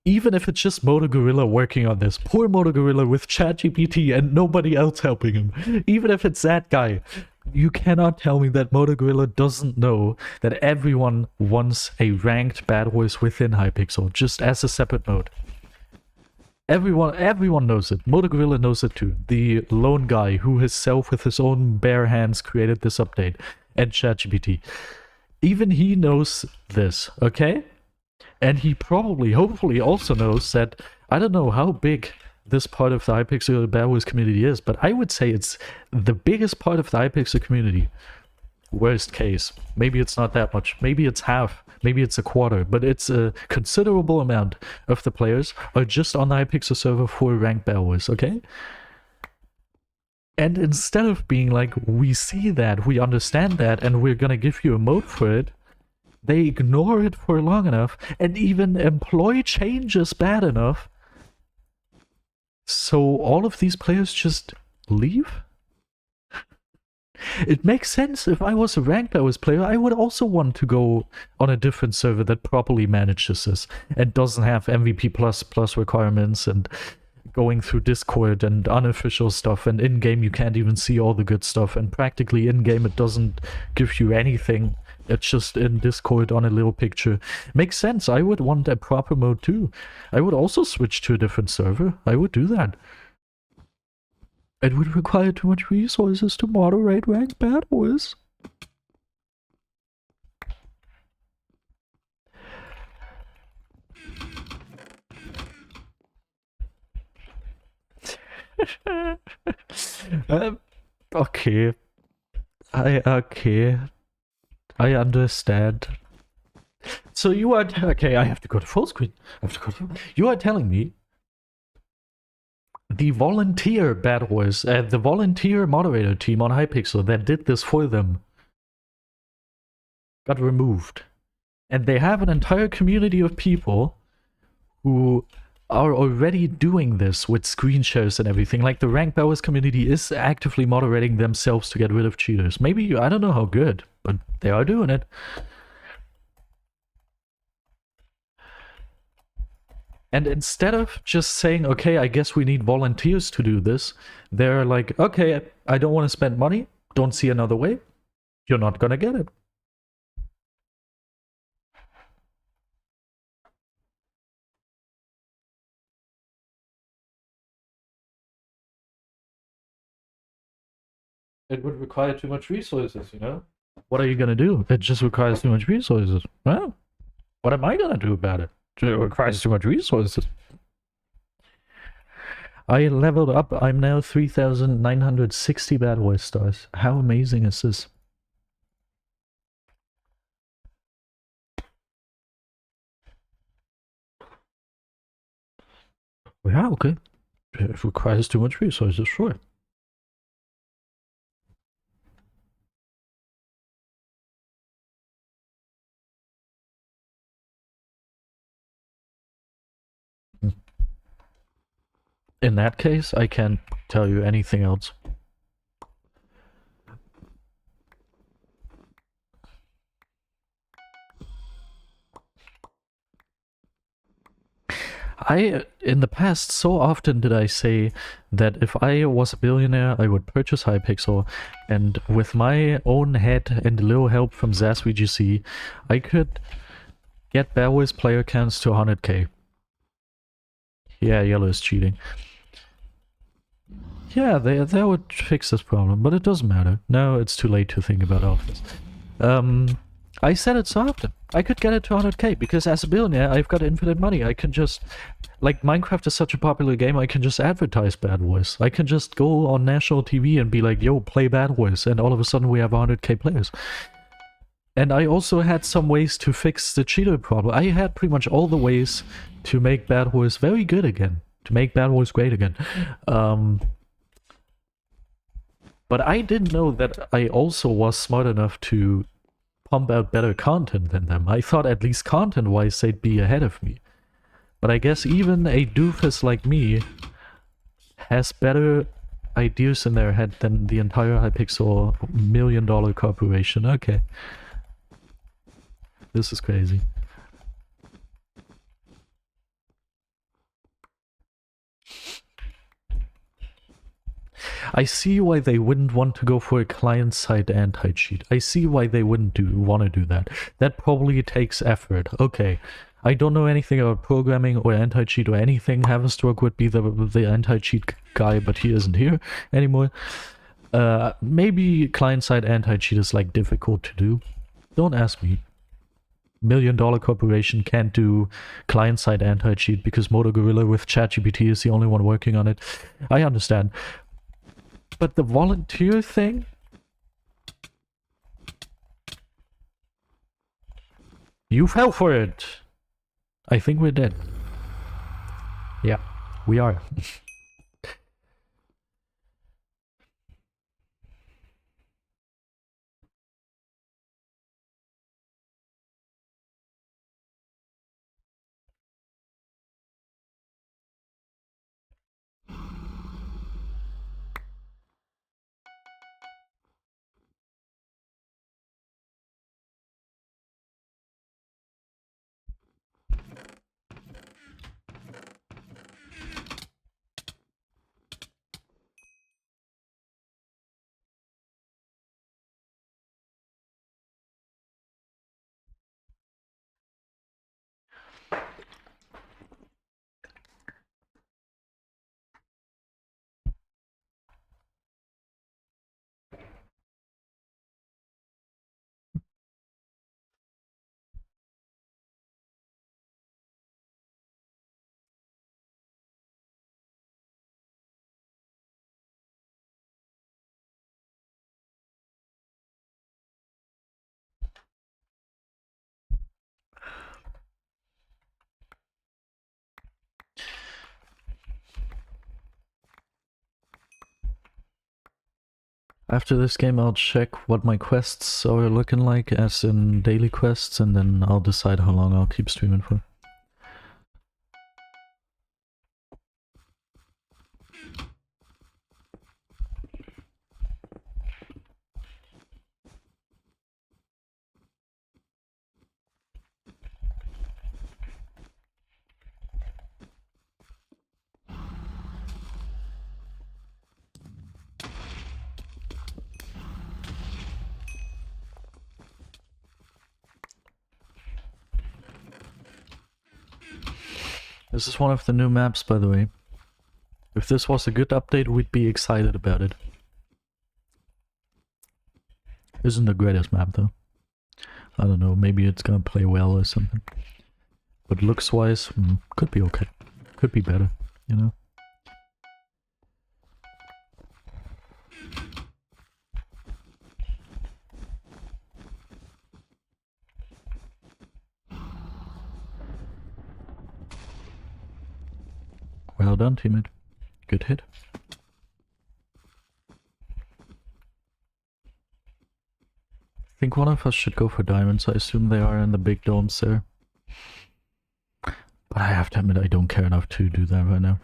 Even if it's just MotoGorilla working on this. Poor MotoGorilla with ChatGPT and nobody else helping him. Even if it's that guy. You cannot tell me that MotoGorilla doesn't know that everyone wants a ranked BedWars within Hypixel, just as a separate mode. Everyone knows it. MotoGorilla knows it too. The lone guy who himself with his own bare hands created this update. And ChatGPT. Even he knows this, okay? And he probably, hopefully, also knows that, I don't know how big this part of the Hypixel BedWars community is, but I would say it's the biggest part of the Hypixel community. Worst case. Maybe it's not that much. Maybe it's half. Maybe it's a quarter. But it's a considerable amount of the players are just on the Hypixel server for ranked BedWars, okay? And instead of being like, we see that, we understand that, and we're gonna give you a mode for it, they ignore it for long enough and even employ changes bad enough so all of these players just leave? It makes sense. If I was a ranked BedWars player, I would also want to go on a different server that properly manages this and doesn't have MVP plus requirements and going through Discord and unofficial stuff, and in-game you can't even see all the good stuff, and practically in-game it doesn't give you anything. It's just in Discord on a little picture. Makes sense. I would want a proper mode too. I would also switch to a different server. I would do that. It would require too much resources to moderate ranked BedWars. Okay. Okay. I understand. So you are okay, I have to go to full screen. You are telling me the volunteer BedWars, the volunteer moderator team on Hypixel that did this for them got removed. And they have an entire community of people who are already doing this with screen shares and everything. Like the ranked BedWars community is actively moderating themselves to get rid of cheaters. Maybe, I don't know how good, but they are doing it. And instead of just saying, okay, I guess we need volunteers to do this, they're like, okay, I don't want to spend money, don't see another way, you're not gonna get it. It would require too much resources, you know? What are you gonna do? It just requires too much resources. Well, what am I gonna do about it? It requires too much resources. I leveled up. I'm now 3,960 BedWars stars. How amazing is this? Yeah, okay. It requires too much resources, sure. In that case, I can't tell you anything else. In the past, so often did I say that if I was a billionaire, I would purchase Hypixel, and with my own head and a little help from ZazVGC, I could get BedWars player counts to 100k. Yeah, yellow is cheating. Yeah, that would fix this problem, but it doesn't matter. Now it's too late to think about all this. I said it so often. I could get it to 100k, because as a billionaire, I've got infinite money. I can just... Like, Minecraft is such a popular game, I can just advertise BedWars. I can just go on national TV and be like, yo, play BedWars, and all of a sudden we have 100k players. And I also had some ways to fix the cheater problem. I had pretty much all the ways to make BedWars very good again. To make BedWars great again. But I didn't know that I also was smart enough to pump out better content than them. I thought at least content-wise they'd be ahead of me. But I guess even a doofus like me has better ideas in their head than the entire Hypixel $1 million corporation. Okay. This is crazy. I see why they wouldn't want to go for a client-side anti-cheat. I see why they wouldn't want to do that. That probably takes effort. Okay. I don't know anything about programming or anti-cheat or anything. Haverstroke would be the anti-cheat guy, but he isn't here anymore. Maybe client-side anti-cheat is like difficult to do. Don't ask me. million-dollar corporation can't do client-side anti-cheat because Motor Gorilla with ChatGPT is the only one working on it. I understand. But the volunteer thing? You fell for it! I think we're dead. Yeah, we are. After this game, I'll check what my quests are looking like, as in daily quests, and then I'll decide how long I'll keep streaming for. This is one of the new maps, by the way. If this was a good update, we'd be excited about it. Isn't the greatest map, though. I don't know, maybe it's gonna play well or something. But looks-wise, could be okay. Could be better, you know? Well done, teammate. Good hit. I think one of us should go for diamonds. I assume they are in the big domes there. But I have to admit, I don't care enough to do that right now.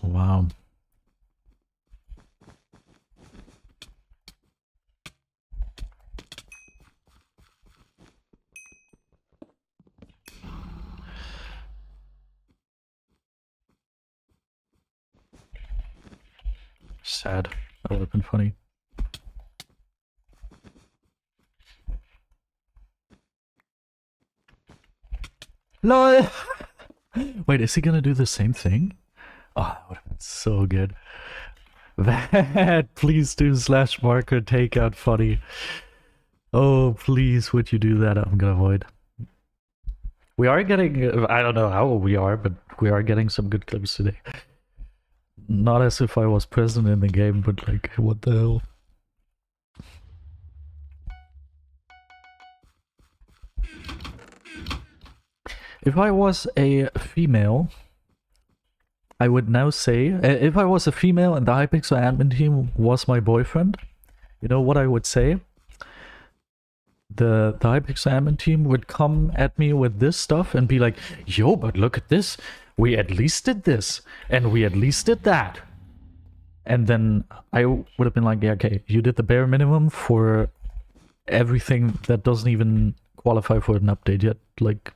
Wow. Sad. That would have been funny. LOL! Wait, is he gonna do the same thing? Oh, that would have been so good. That, please do /marker takeout funny. Oh, please, would you do that? I'm gonna avoid. We are getting, I don't know how we are, but we are getting some good clips today. Not as if I was present in the game, but like, what the hell? If I was a female, I would now say, if I was a female and the Hypixel admin team was my boyfriend, you know what I would say? The Hypixel admin team would come at me with this stuff and be like, yo, but look at this. We at least did this, and we at least did that. And then I would have been like, yeah, okay, you did the bare minimum for everything that doesn't even qualify for an update yet. Like,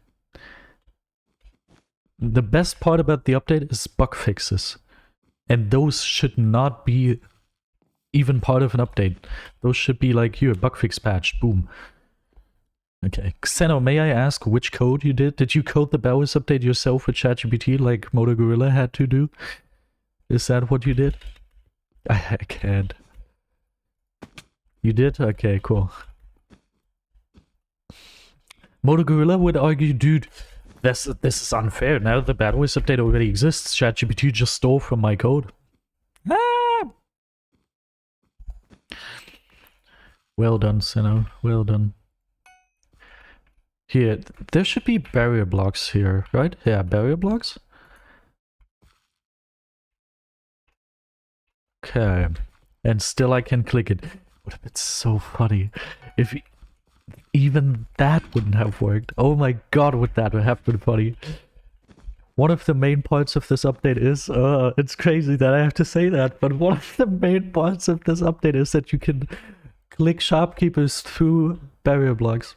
the best part about the update is bug fixes. And those should not be even part of an update. Those should be like, here, bug fix patch, boom. Okay. Xeno, may I ask which code you did? Did you code the BedWars update yourself with ChatGPT like Moto Gorilla had to do? Is that what you did? I can't. You did? Okay, cool. Moto Gorilla would argue, dude, this is unfair. Now the BedWars update already exists. ChatGPT just stole from my code. Ah! Well done, Xeno. Well done. Here, there should be barrier blocks here, right? Yeah, barrier blocks. Okay. And still I can click it. Would have been so funny if even that wouldn't have worked. Oh my god, would that have been funny. One of the main parts of this update is, it's crazy that I have to say that, but one of the main parts of this update is that you can click shopkeepers through barrier blocks.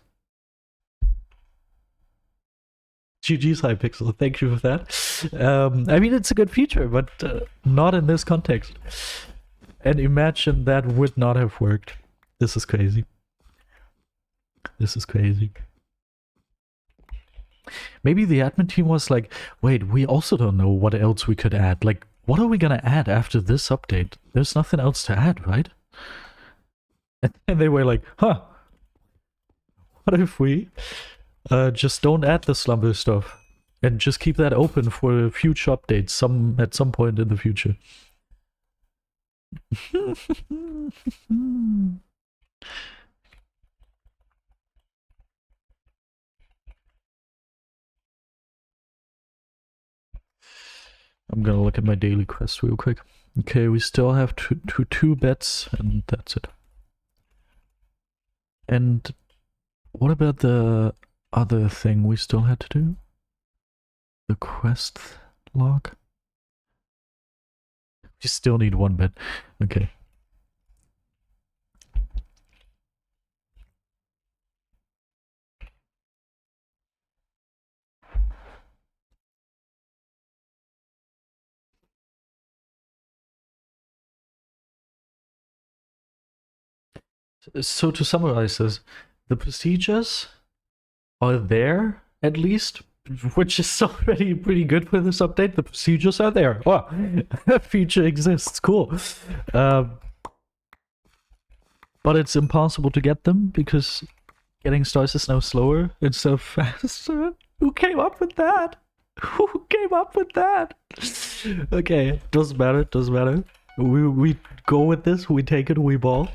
GG's Hypixel, thank you for that. I mean, it's a good feature, but not in this context. And imagine that would not have worked. This is crazy. This is crazy. Maybe the admin team was like, wait, we also don't know what else we could add. Like, what are we gonna add after this update? There's nothing else to add, right? And they were like, huh, what if we just don't add the slumber stuff and just keep that open for future updates at some point in the future. I'm gonna look at my daily quest real quick. Okay, we still have two bets, and that's it. And what about the other thing we still had to do? The quest log? You still need one bet. Okay. So to summarize this, the procedures are there, at least, which is already pretty good for this update. The procedures are there. Oh, a feature exists. Cool. But it's impossible to get them because getting stars is now slower instead of faster. Who came up with that? Who came up with that? Okay, doesn't matter. Doesn't matter. We go with this. We take it. We ball.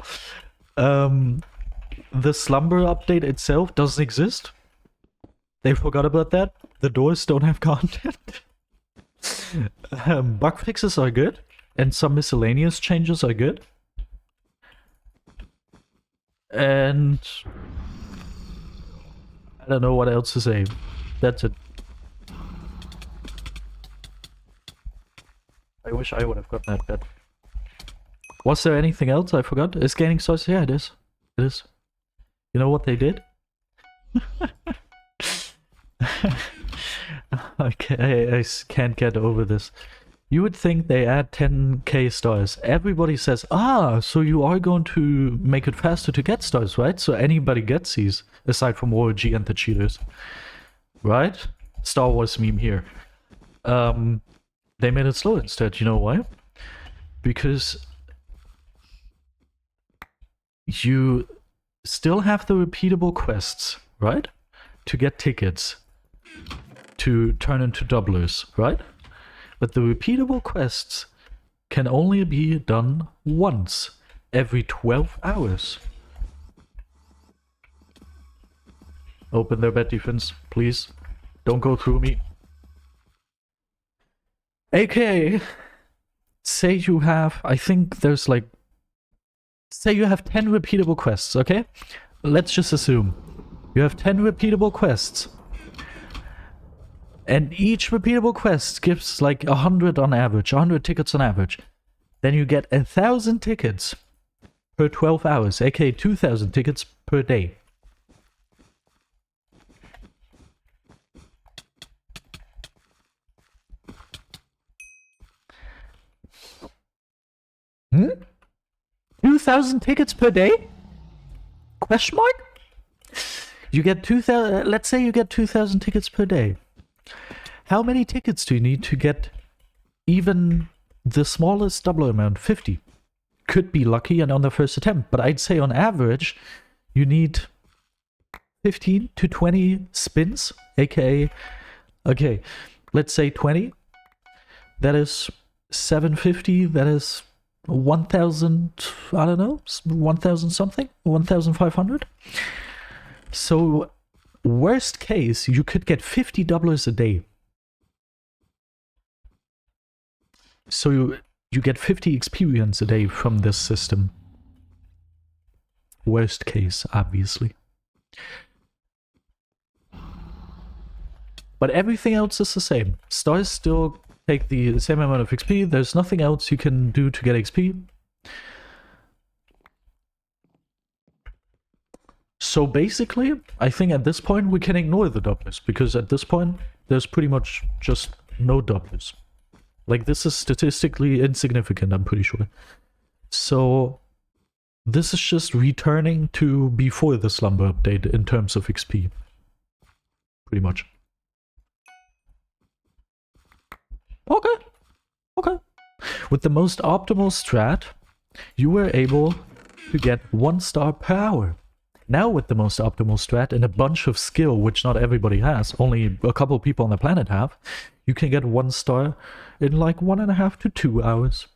The slumber update itself doesn't exist. They forgot about that. The doors don't have content. Bug fixes are good, and some miscellaneous changes are good. And I don't know what else to say. That's it. I wish I would have gotten that bet. Was there anything else I forgot? Is gaining stars? Yeah, it is. It is. You know what they did? Okay, I can't get over this. You would think they add 10k stars. Everybody says, so you are going to make it faster to get stars, right? So anybody gets these, aside from OG and the cheaters. Right? Star Wars meme here. They made it slow instead. You know why? Because you still have the repeatable quests, right? To get tickets. To turn into doublers, right? But the repeatable quests can only be done once every 12 hours. Open their bet defense, please. Don't go through me. AKA, say you have, I think there's like, say you have 10 repeatable quests, okay? Let's just assume you have 10 repeatable quests. And each repeatable quest gives like 100 on average, 100 tickets on average. Then you get 1,000 tickets per 12 hours, aka 2,000 tickets per day. Hmm? 2,000 tickets per day? Question mark? You get 2,000. Let's say you get 2,000 tickets per day. How many tickets do you need to get even the smallest double amount? 50. Could be lucky and on the first attempt, but I'd say on average you need 15 to 20 spins, aka, okay, let's say 20. That is 750. That is 1,000. I don't know, 1,000 something, 1,500. So worst case, you could get 50 doublers a day. So you get 50 experience a day from this system. Worst case, obviously. But everything else is the same. Stars still take the same amount of XP. There's nothing else you can do to get XP. So basically, I think at this point we can ignore the doublers, because at this point there's pretty much just no doublers. Like, this is statistically insignificant, I'm pretty sure. So this is just returning to before the slumber update in terms of XP. Pretty much. Okay. Okay. With the most optimal strat, you were able to get 1 star per hour. Now with the most optimal strat and a bunch of skill, which not everybody has, only a couple people on the planet have, you can get 1 star in like 1.5 to 2 hours.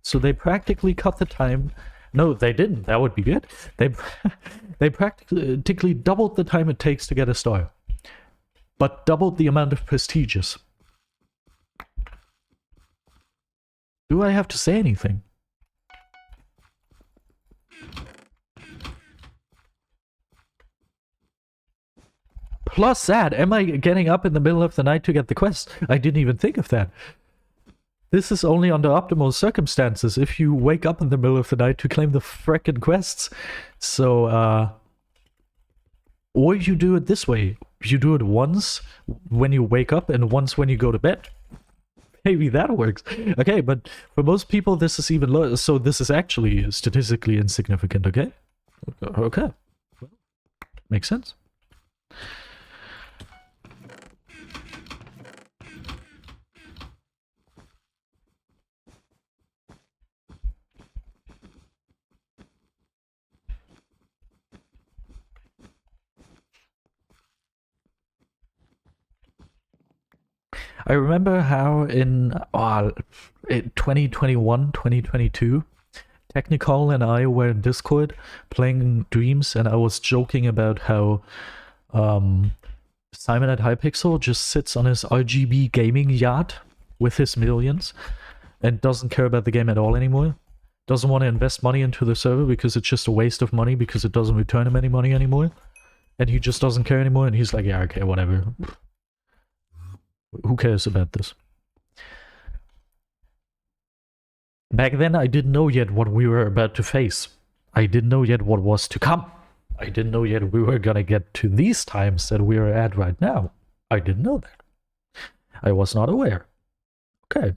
So they practically cut the time. No, they didn't. That would be good. They practically doubled the time it takes to get a star, but doubled the amount of prestigious. Do I have to say anything? Plus that, am I getting up in the middle of the night to get the quest? I didn't even think of that. This is only under optimal circumstances, if you wake up in the middle of the night to claim the frickin' quests. So, or you do it this way. You do it once when you wake up and once when you go to bed. Maybe that works. Okay, but for most people this is even lower, so this is actually statistically insignificant, okay? Okay. Makes sense. I remember how in 2021, 2022, Technical and I were in Discord playing Dreams, and I was joking about how Simon at Hypixel just sits on his RGB gaming yacht with his millions and doesn't care about the game at all anymore. Doesn't want to invest money into the server because it's just a waste of money because it doesn't return him any money anymore. And he just doesn't care anymore, and he's like, yeah, okay, whatever. Who cares about this? Back then, I didn't know yet what we were about to face. I didn't know yet what was to come. I didn't know yet we were gonna get to these times that we are at right now. I didn't know that. I was not aware. Okay.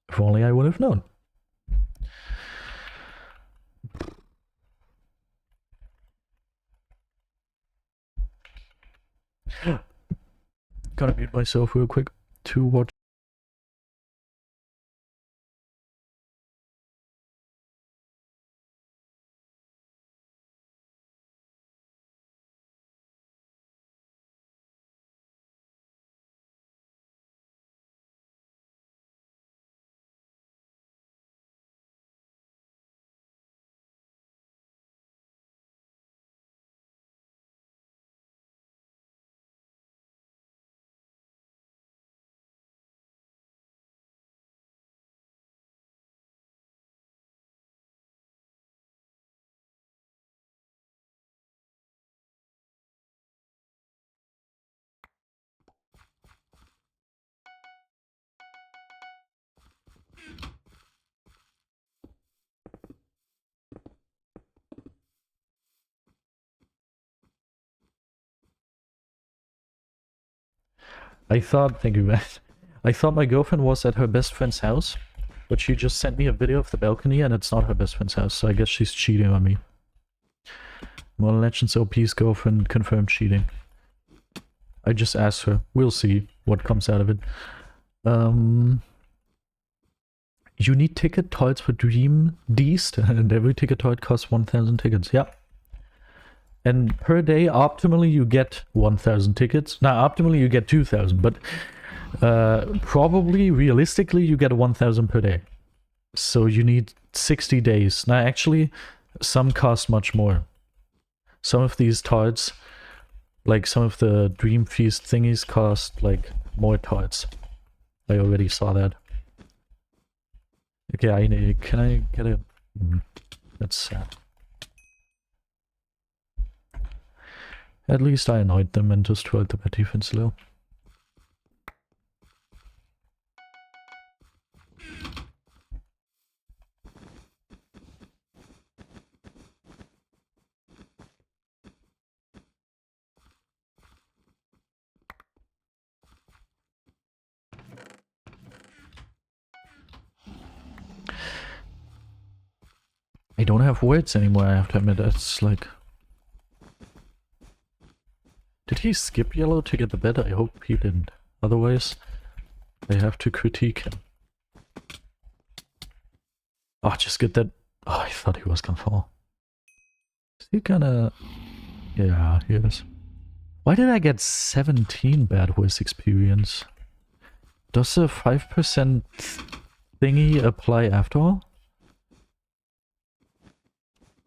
If only I would have known. Gotta mute myself real quick to watch. Thank you, man. I thought my girlfriend was at her best friend's house, but she just sent me a video of the balcony and it's not her best friend's house, so I guess she's cheating on me. Well, Legends OP's girlfriend confirmed cheating. I just asked her. We'll see what comes out of it. You need ticket toys for Dream Deast, and every ticket toy costs 1,000 tickets. Yeah. And per day, optimally, you get 1,000 tickets. Now, optimally, you get 2,000, but probably, realistically, you get 1,000 per day. So you need 60 days. Now, actually, some cost much more. Some of these toys, like some of the Dream Feast thingies, cost like more toys. I already saw that. Okay, can I get a... that's sad. At least I annoyed them and destroyed the bad defense low. I don't have words anymore, I have to admit. That's like... Did he skip yellow to get the bed? I hope he didn't. Otherwise, I have to critique him. Oh, just get that... Oh, I thought he was gonna fall. Is he gonna... Yeah, he is. Why did I get 17 BedWars experience? Does the 5% thingy apply after all?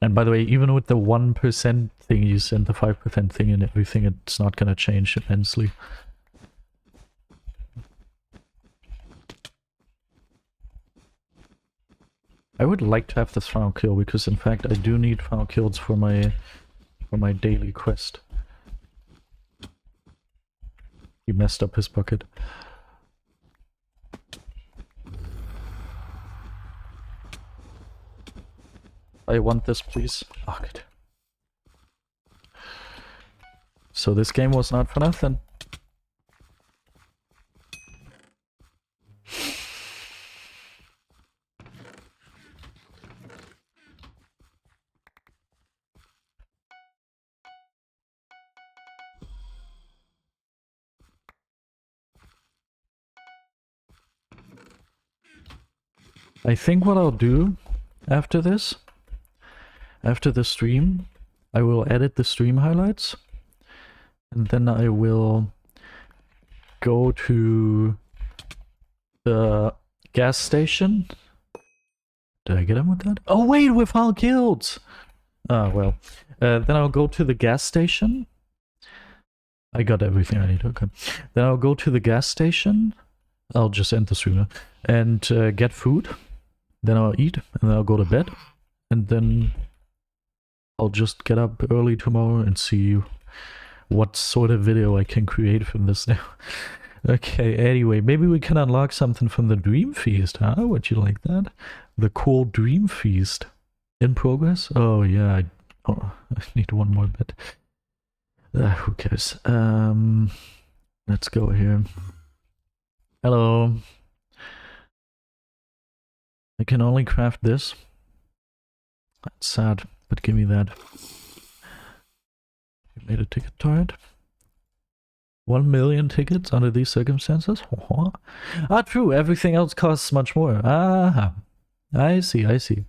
And by the way, even with the 1% thingies and the 5% thing and everything, it's not gonna change immensely. I would like to have this final kill, because in fact I do need final kills for my daily quest. He messed up his bucket. I want this, please. Oh, good. So this game was not for nothing. I think what I'll do after this, after the stream, I will edit the stream highlights, and then I will go to the gas station. Did I get him with that? Oh wait, we found kills! Ah, well. Then I'll go to the gas station. I got everything I need, okay. Then I'll go to the gas station. I'll just end the stream and get food. Then I'll eat, and then I'll go to bed. And then I'll just get up early tomorrow and see what sort of video I can create from this now. Okay, anyway, maybe we can unlock something from the Dream Feast, huh? Would you like that? The cool Dream Feast. In progress? Oh, yeah, I need one more bit. Who cares? Let's go here. Hello. I can only craft this. That's sad, but give me that. You made a ticket turret. 1 million tickets under these circumstances? Ah, true, everything else costs much more. Ah, I see, I see.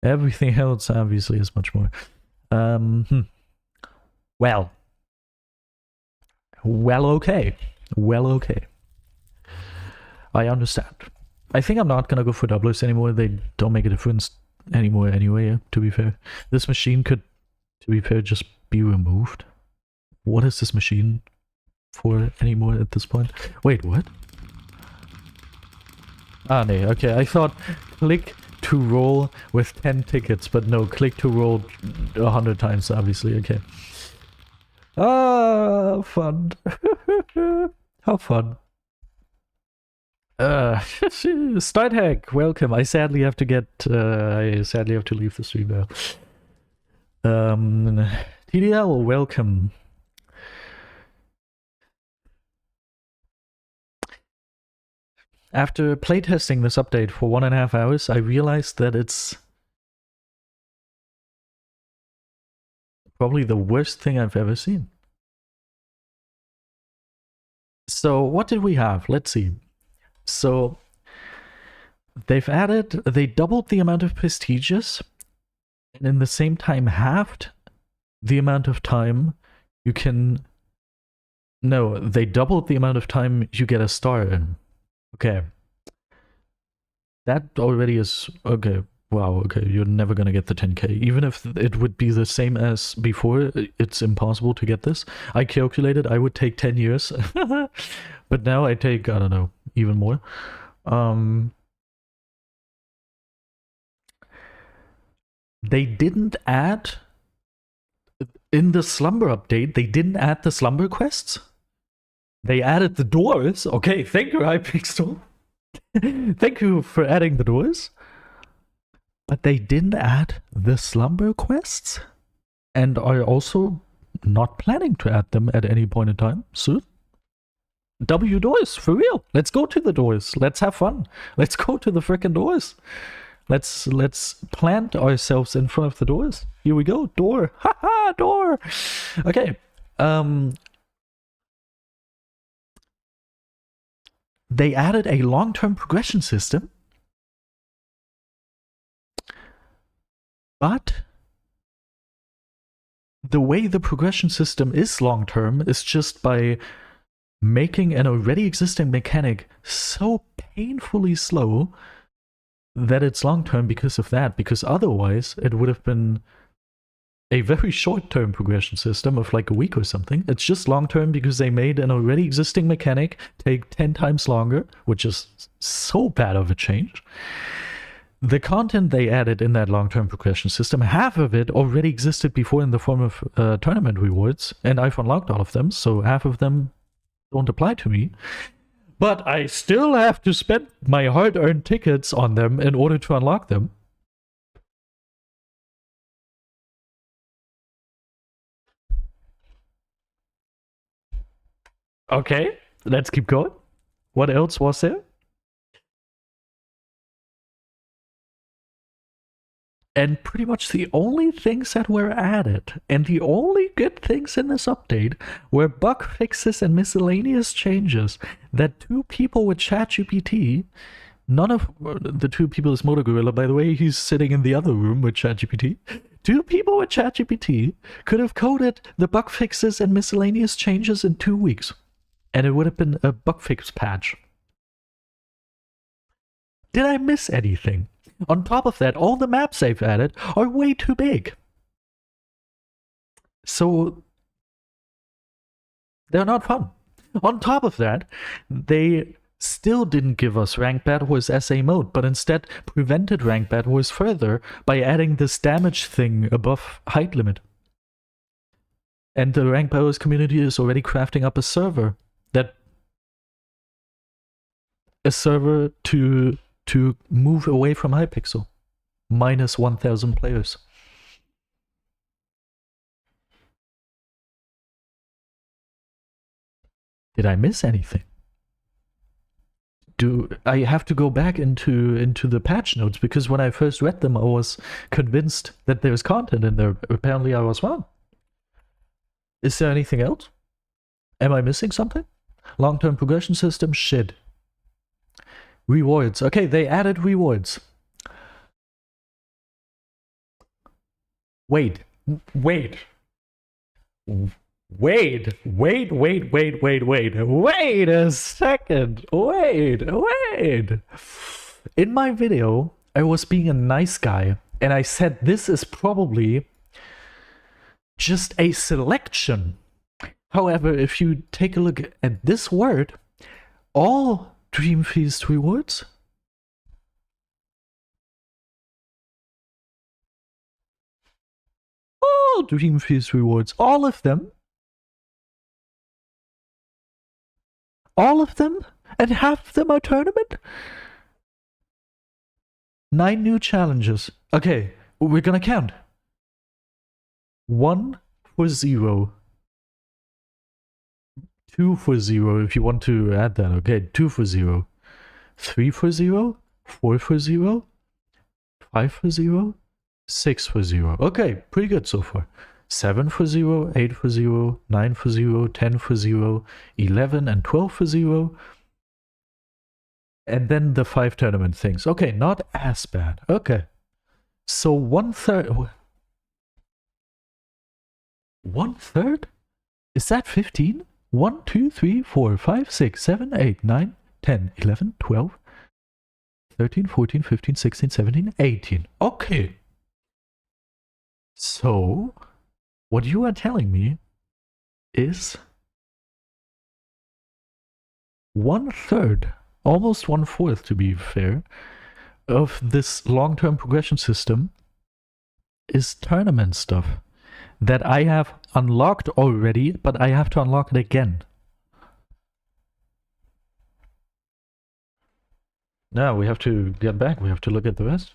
Everything else obviously is much more. Well, okay. Well, okay. I understand. I think I'm not gonna go for doublers anymore. They don't make a difference anymore anyway, to be fair. This machine could, to be fair, just be removed. What is this machine for anymore at this point? Wait, what? Ah, no, okay, I thought click to roll with 10 tickets, but no, click to roll 100 times, obviously, okay. Ah, fun. How fun. Start hack, welcome. I sadly have to leave the stream now. TDL, welcome. After playtesting this update for 1.5 hours, I realized that it's Probably the worst thing I've ever seen. So what did we have? Let's see. So they doubled the amount of prestigious, and in the same time halved the amount of time you can... No, they doubled the amount of time you get a star in. Okay. That already is... Okay. Wow, okay, you're never gonna get the 10k. Even if it would be the same as before, it's impossible to get this. I calculated I would take 10 years. But now I take, I don't know, even more. They didn't add... In the slumber update, they didn't add the slumber quests. They added the doors. Okay, thank you, Hypixel. Thank you for adding the doors. But they didn't add the slumber quests, and are also not planning to add them at any point in time soon. W doors, for real. Let's go to the doors. Let's have fun. Let's go to the frickin' doors. Let's plant ourselves in front of the doors. Here we go. Door. Haha, door. Okay. They added a long-term progression system. But the way the progression system is long-term is just by making an already existing mechanic so painfully slow that it's long-term because of that. Because otherwise, it would have been a very short-term progression system of like a week or something. It's just long-term because they made an already existing mechanic take 10 times longer, which is so bad of a change. The content they added in that long-term progression system, half of it already existed before in the form of tournament rewards, and I've unlocked all of them, so half of them don't apply to me. But I still have to spend my hard-earned tickets on them in order to unlock them. Okay, let's keep going. What else was there? And pretty much the only things that were added, and the only good things in this update, were bug fixes and miscellaneous changes that two people with ChatGPT, none of the two people is Motor Gorilla, by the way, he's sitting in the other room with ChatGPT. Two people with ChatGPT could have coded the bug fixes and miscellaneous changes in 2 weeks, and it would have been a bug fix patch. Did I miss anything? On top of that, all the maps they've added are way too big. So they're not fun. On top of that, they still didn't give us Rank BedWars SA mode, but instead prevented Rank BedWars further by adding this damage thing above height limit. And the Rank BedWars community is already crafting up a server to move away from Hypixel. Minus 1,000 players. Did I miss anything? Do I have to go back into the patch notes? Because when I first read them, I was convinced that there's content in there. Apparently I was wrong. Is there anything else? Am I missing something? Long-term progression system? Shit. Rewards. Okay, they added rewards. Wait a second. Wait. In my video, I was being a nice guy, and I said this is probably just a selection. However, if you take a look at this word, all Dream Feast rewards. All Dream Feast rewards. All of them. All of them? And half of them are tournament? 9 new challenges. Okay, we're gonna count. 1 for 0. 2 for 0 if you want to add that. Okay, 2 for 0. 3 for 0. 4 for 0. 5 for 0. 6 for 0. Okay, pretty good so far. 7 for 0, 8 for 0, 9 for 0, 10 for 0, 11 and 12 for 0. And then the 5 tournament things. Okay, not as bad. Okay. So 1/3. 1/3? Is that 15? 1, 2, 3, 4, 5, 6, 7, 8, 9, 10, 11, 12, 13, 14, 15, 16, 17, 18. Okay. So, what you are telling me is 1/3, almost 1/4 to be fair, of this long-term progression system is tournament stuff that I have unlocked already, but I have to unlock it again. Now we have to get back. We have to look at the rest.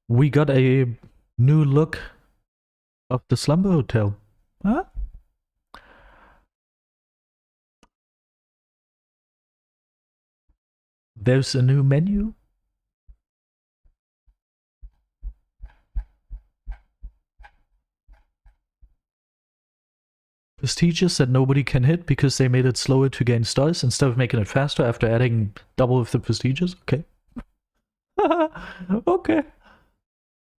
We got a new look of the Slumber Hotel. Huh? There's a new menu. Prestigious that nobody can hit because they made it slower to gain stars instead of making it faster after adding double of the prestigious. Okay. Okay.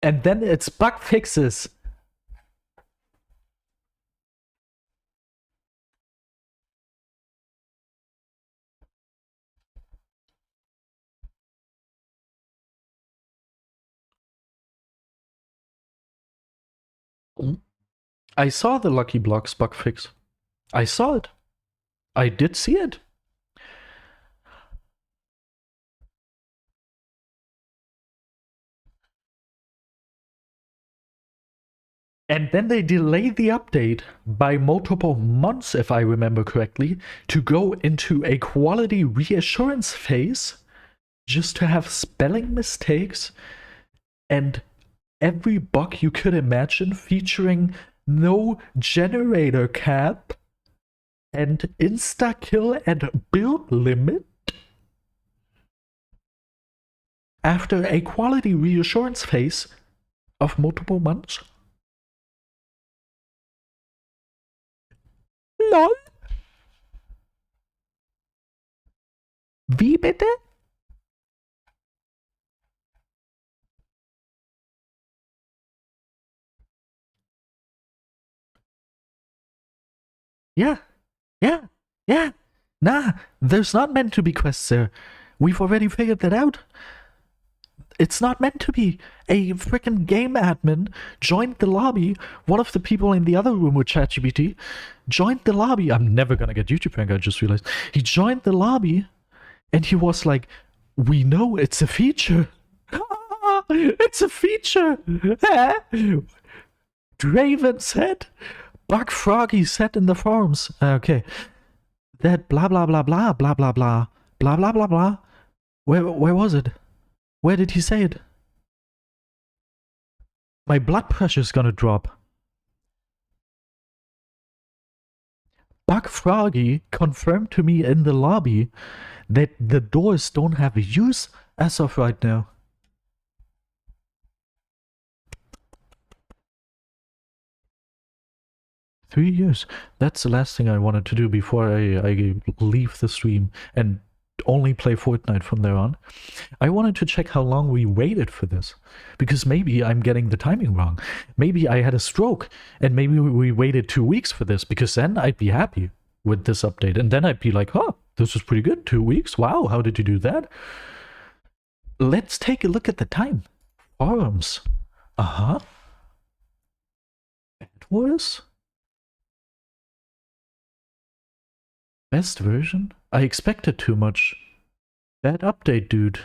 And then it's bug fixes. I saw the Lucky Blocks bug fix. I saw it. I did see it. And then they delayed the update by multiple months, if I remember correctly, to go into a quality reassurance phase just to have spelling mistakes and every bug you could imagine, featuring no generator cap and insta-kill and build limit. After a quality reassurance phase of multiple months. LOL. Wie bitte? Yeah. Nah, there's not meant to be quests there. We've already figured that out. It's not meant to be. A freaking game admin joined the lobby. One of the people in the other room with ChatGPT joined the lobby. I'm never gonna get YouTube rank, I just realized. He joined the lobby and he was like, we know it's a feature. It's a feature. Draven said. Bug Froggy said in the forums. Okay. That blah blah blah blah blah blah blah blah blah blah blah. Where was it? Where did he say it? My blood pressure's gonna drop. Bug Froggy confirmed to me in the lobby that the doors don't have use as of right now. Three years. That's the last thing I wanted to do before I leave the stream and only play Fortnite from there on. I wanted to check how long we waited for this, because maybe I'm getting the timing wrong. Maybe I had a stroke and maybe we waited 2 weeks for this, because then I'd be happy with this update and then I'd be like, oh, this was pretty good. 2 weeks. Wow, how did you do that? Let's take a look at the time. Forums. BedWars? Best version? I expected too much. Bad update, dude.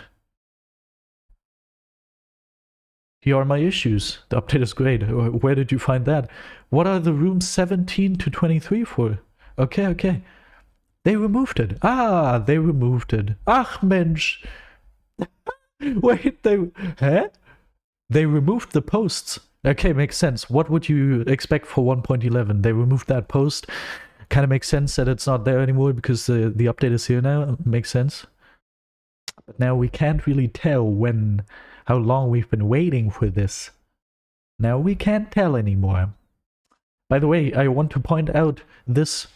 Here are my issues. The update is great. Where did you find that? What are the rooms 17 to 23 for? Okay. They removed it. Ah, they removed it. Ach, Mensch. Wait, They removed the posts. Okay, makes sense. What would you expect for 1.11? They removed that post. Kind of makes sense that it's not there anymore because the update is here now. Makes sense. But now we can't really tell how long we've been waiting for this. Now we can't tell anymore. By the way, I want to point out this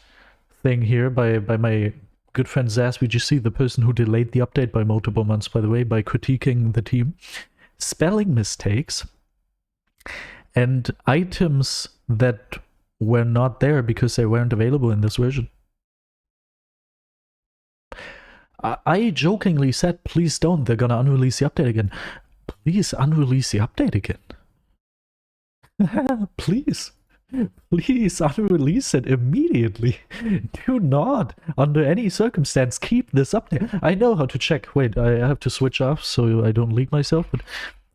thing here by my good friend Zaz. We just see the person who delayed the update by multiple months, by the way, by critiquing the team. Spelling mistakes and items that were not there because they weren't available in this version. I jokingly said, please don't, they're gonna unrelease the update again. Please unrelease the update again. Please. Please unrelease it immediately. Do not, under any circumstance, keep this update. I know how to check. Wait, I have to switch off so I don't leak myself, but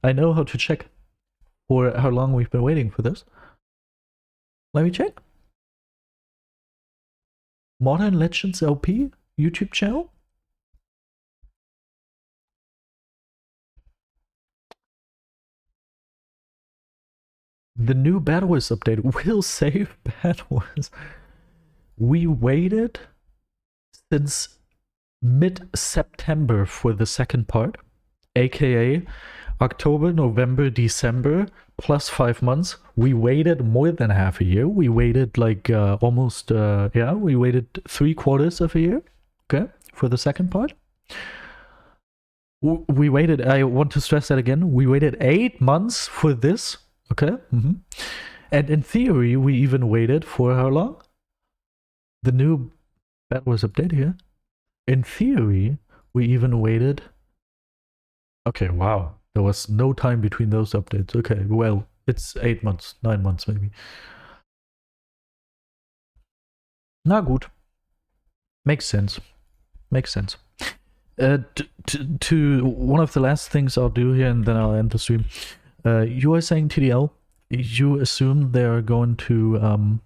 I know how to check for how long we've been waiting for this. Let me check. Modern Legends LP YouTube channel. The new BedWars update will save BedWars. We waited since mid-September for the second part, aka October, November, December, plus 5 months. We waited more than half a year. We waited like almost, we waited 3/4 of a year, okay, for the second part. We waited, I want to stress that again, we waited 8 months for this. Okay. And in theory, we even waited for how long? The new BedWars update here. In theory, we even waited. Okay, wow. There was no time between those updates. Okay, well, it's 8 months, 9 months maybe. Na gut. Makes sense. Makes sense. To one of the last things I'll do here, and then I'll end the stream. You are saying, TDL, you assume they're going to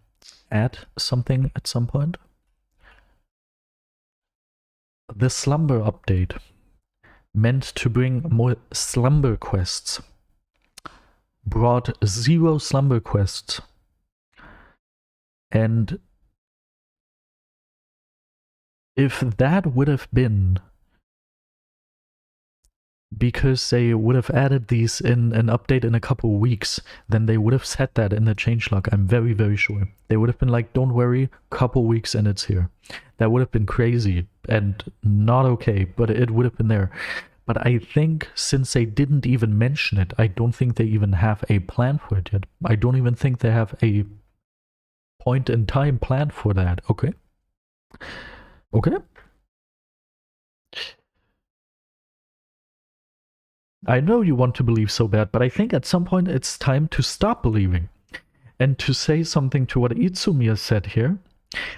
add something at some point? The slumber update, meant to bring more slumber quests, brought 0 slumber quests. And if that would have been because they would have added these in an update in a couple of weeks, then they would have said that in the changelog. I'm very, very sure. They would have been like, don't worry, couple weeks and it's here. That would have been crazy and not okay, but it would have been there. But I think since they didn't even mention it, I don't think they even have a plan for it yet. I don't even think they have a point in time plan for that. Okay. Okay. I know you want to believe so bad, but I think at some point it's time to stop believing. And to say something to what Itsumiya said here,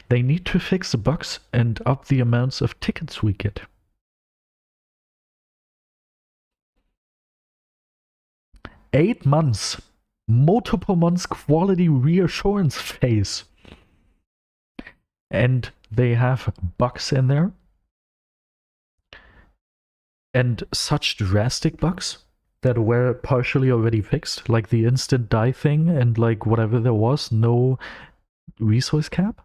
they need to fix the bugs and up the amounts of tickets we get. Eight months, multiple months quality reassurance phase. And they have bugs in there. And such drastic bugs that were partially already fixed, like the instant die thing and like whatever there was, no resource cap.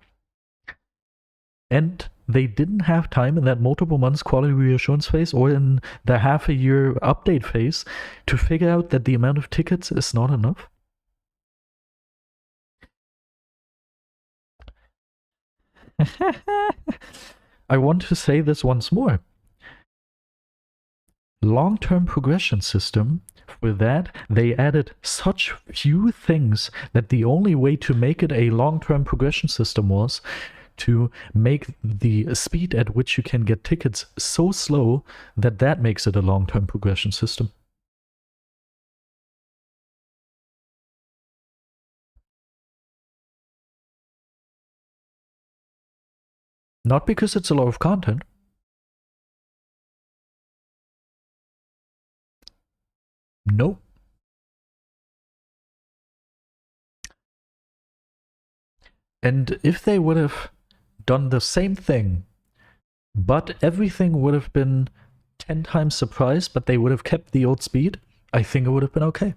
And they didn't have time in that multiple months quality reassurance phase or in the half a year update phase to figure out that the amount of tickets is not enough. I want to say this once more. Long-term progression system, for that they added such few things that the only way to make it a long-term progression system was to make the speed at which you can get tickets so slow that that makes it a long-term progression system. Not because it's a lot of content. No. And if they would have done the same thing, but everything would have been 10 times the price, but they would have kept the old speed, I think it would have been okay.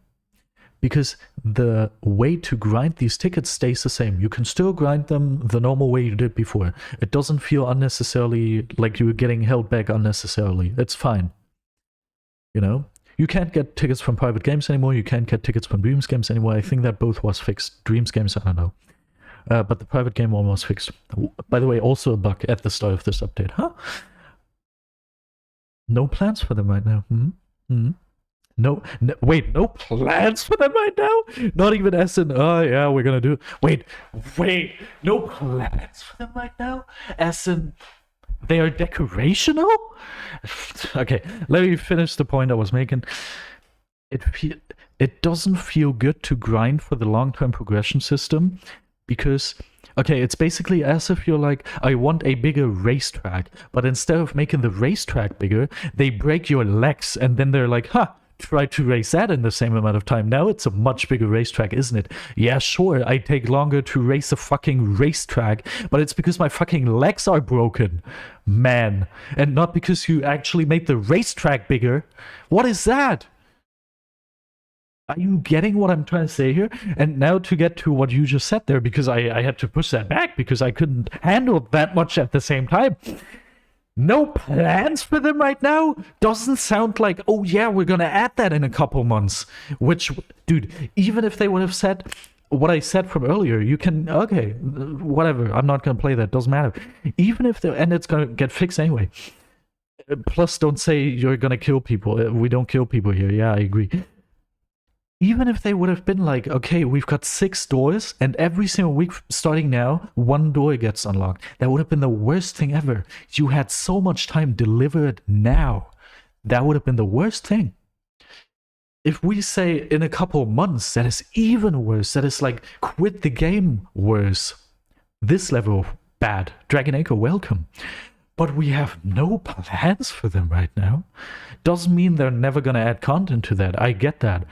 Because the way to grind these tickets stays the same. You can still grind them the normal way you did before. It doesn't feel unnecessarily like you're getting held back unnecessarily. It's fine. You know? You can't get tickets from private games anymore. You can't get tickets from Dreams games anymore. I think that both was fixed. Dreams games, I don't know. But the private game one was fixed. By the way, also a bug at the start of this update. Huh? No plans for them right now. No, wait, no plans for them right now? Not even as in, oh yeah, we're gonna do. Wait, no plans for them right now? As in, they are decorational? Okay, let me finish the point I was making. It doesn't feel good to grind for the long-term progression system because, okay, it's basically as if you're like, I want a bigger racetrack, but instead of making the racetrack bigger, they break your legs and then they're like, try to race that in the same amount of time. Now it's a much bigger racetrack, isn't it? Yeah, sure, I take longer to race a fucking racetrack, but it's because my fucking legs are broken, man. And not because you actually made the racetrack bigger. What is that? Are you getting what I'm trying to say here? And now to get to what you just said there, because I had to push that back because I couldn't handle that much at the same time. No plans for them right now? Doesn't sound like, oh yeah, we're gonna add that in a couple months. Which, dude, even if they would have said what I said from earlier, you can, okay, whatever, I'm not gonna play that, doesn't matter. Even if they, and it's gonna get fixed anyway. Plus, don't say you're gonna kill people. We don't kill people here. Yeah, I agree. Even if they would have been like, okay, we've got 6 doors, and every single week starting now, 1 door gets unlocked. That would have been the worst thing ever. You had so much time, deliver it now. That would have been the worst thing. If we say in a couple months, that is even worse. That is like, quit the game worse. This level, bad. Dragon Acre, welcome. But we have no plans for them right now. Doesn't mean they're never gonna add content to that. I get that.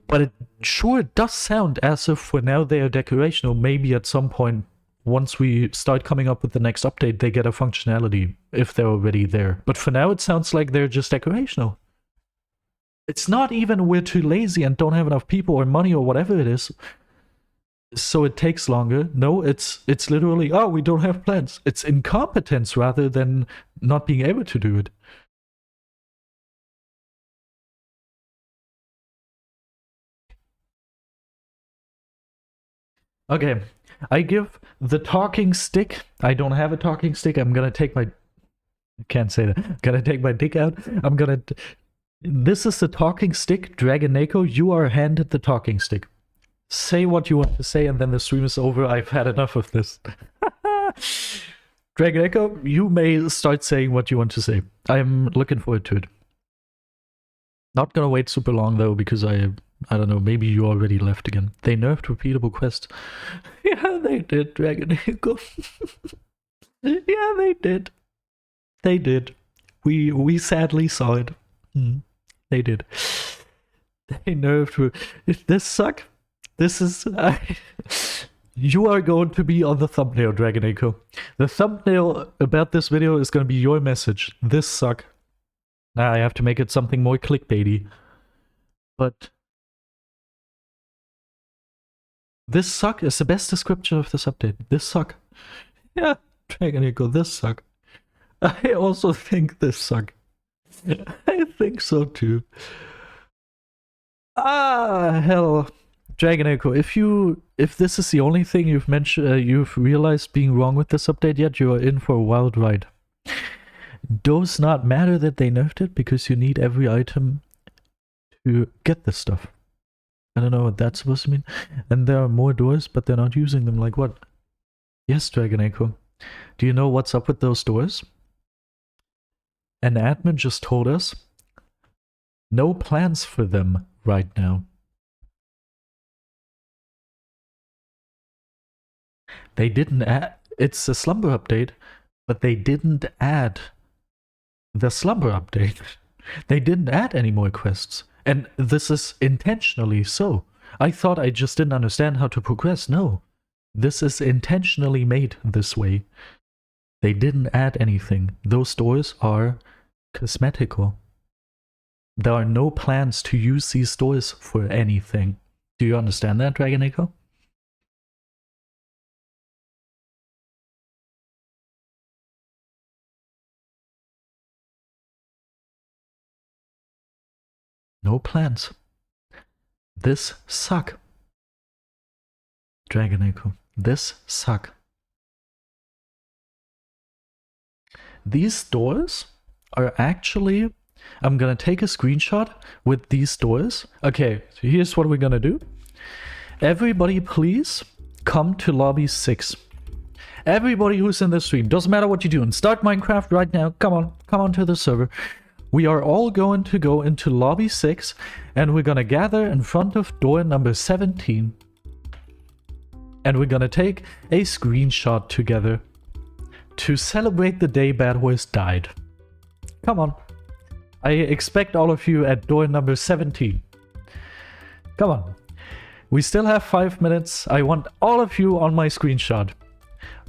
But it sure does sound as if for now they are decorational. Maybe at some point, once we start coming up with the next update, they get a functionality if they're already there. But for now, it sounds like they're just decorational. It's not even we're too lazy and don't have enough people or money or whatever it is, so it takes longer. No, it's literally, oh, we don't have plans. It's incompetence rather than not being able to do it. Okay, I give the talking stick. I don't have a talking stick. I'm gonna take my. I can't say that. I'm gonna take my dick out. I'm gonna. This is the talking stick, Dragon Neko. You are handed the talking stick. Say what you want to say, and then the stream is over. I've had enough of this. Dragon Echo, you may start saying what you want to say. I'm looking forward to it. Not gonna wait super long though, because I don't know, maybe you already left again. They nerfed repeatable quests. Yeah, they did, Dragon Echo. Yeah, they did. They did. We sadly saw it. They did. They nerfed. This suck. This is. You are going to be on the thumbnail, Dragon Echo. The thumbnail about this video is going to be your message. This suck. Now I have to make it something more clickbaity. But this suck is the best description of this update. This suck. Yeah, Dragon Echo, this suck. I also think this suck. I think so too. Ah, hell. Dragon Echo, if this is the only thing you've mentioned, you've realized being wrong with this update yet, you are in for a wild ride. Does not matter that they nerfed it because you need every item to get this stuff. I don't know what that's supposed to mean. And there are more doors, but they're not using them. Like what? Yes, Dragon Echo. Do you know what's up with those doors? An admin just told us no plans for them right now. They didn't add. It's a slumber update, but they didn't add the slumber update. They didn't add any more quests. And this is intentionally so. I thought I just didn't understand how to progress. No. This is intentionally made this way. They didn't add anything. Those doors are cosmetical. There are no plans to use these doors for anything. Do you understand that, Dragon Echo? No plans. This suck. Dragon Echo. This suck. These doors are actually... I'm gonna take a screenshot with these doors. Okay, so here's what we're gonna do. Everybody please come to lobby 6. Everybody who's in the stream, doesn't matter what you're doing, start Minecraft right now. Come on to the server. We are all going to go into lobby 6 and we're gonna gather in front of door number 17. And we're gonna take a screenshot together to celebrate the day BedWars died. Come on. I expect all of you at door number 17. Come on. We still have 5 minutes. I want all of you on my screenshot.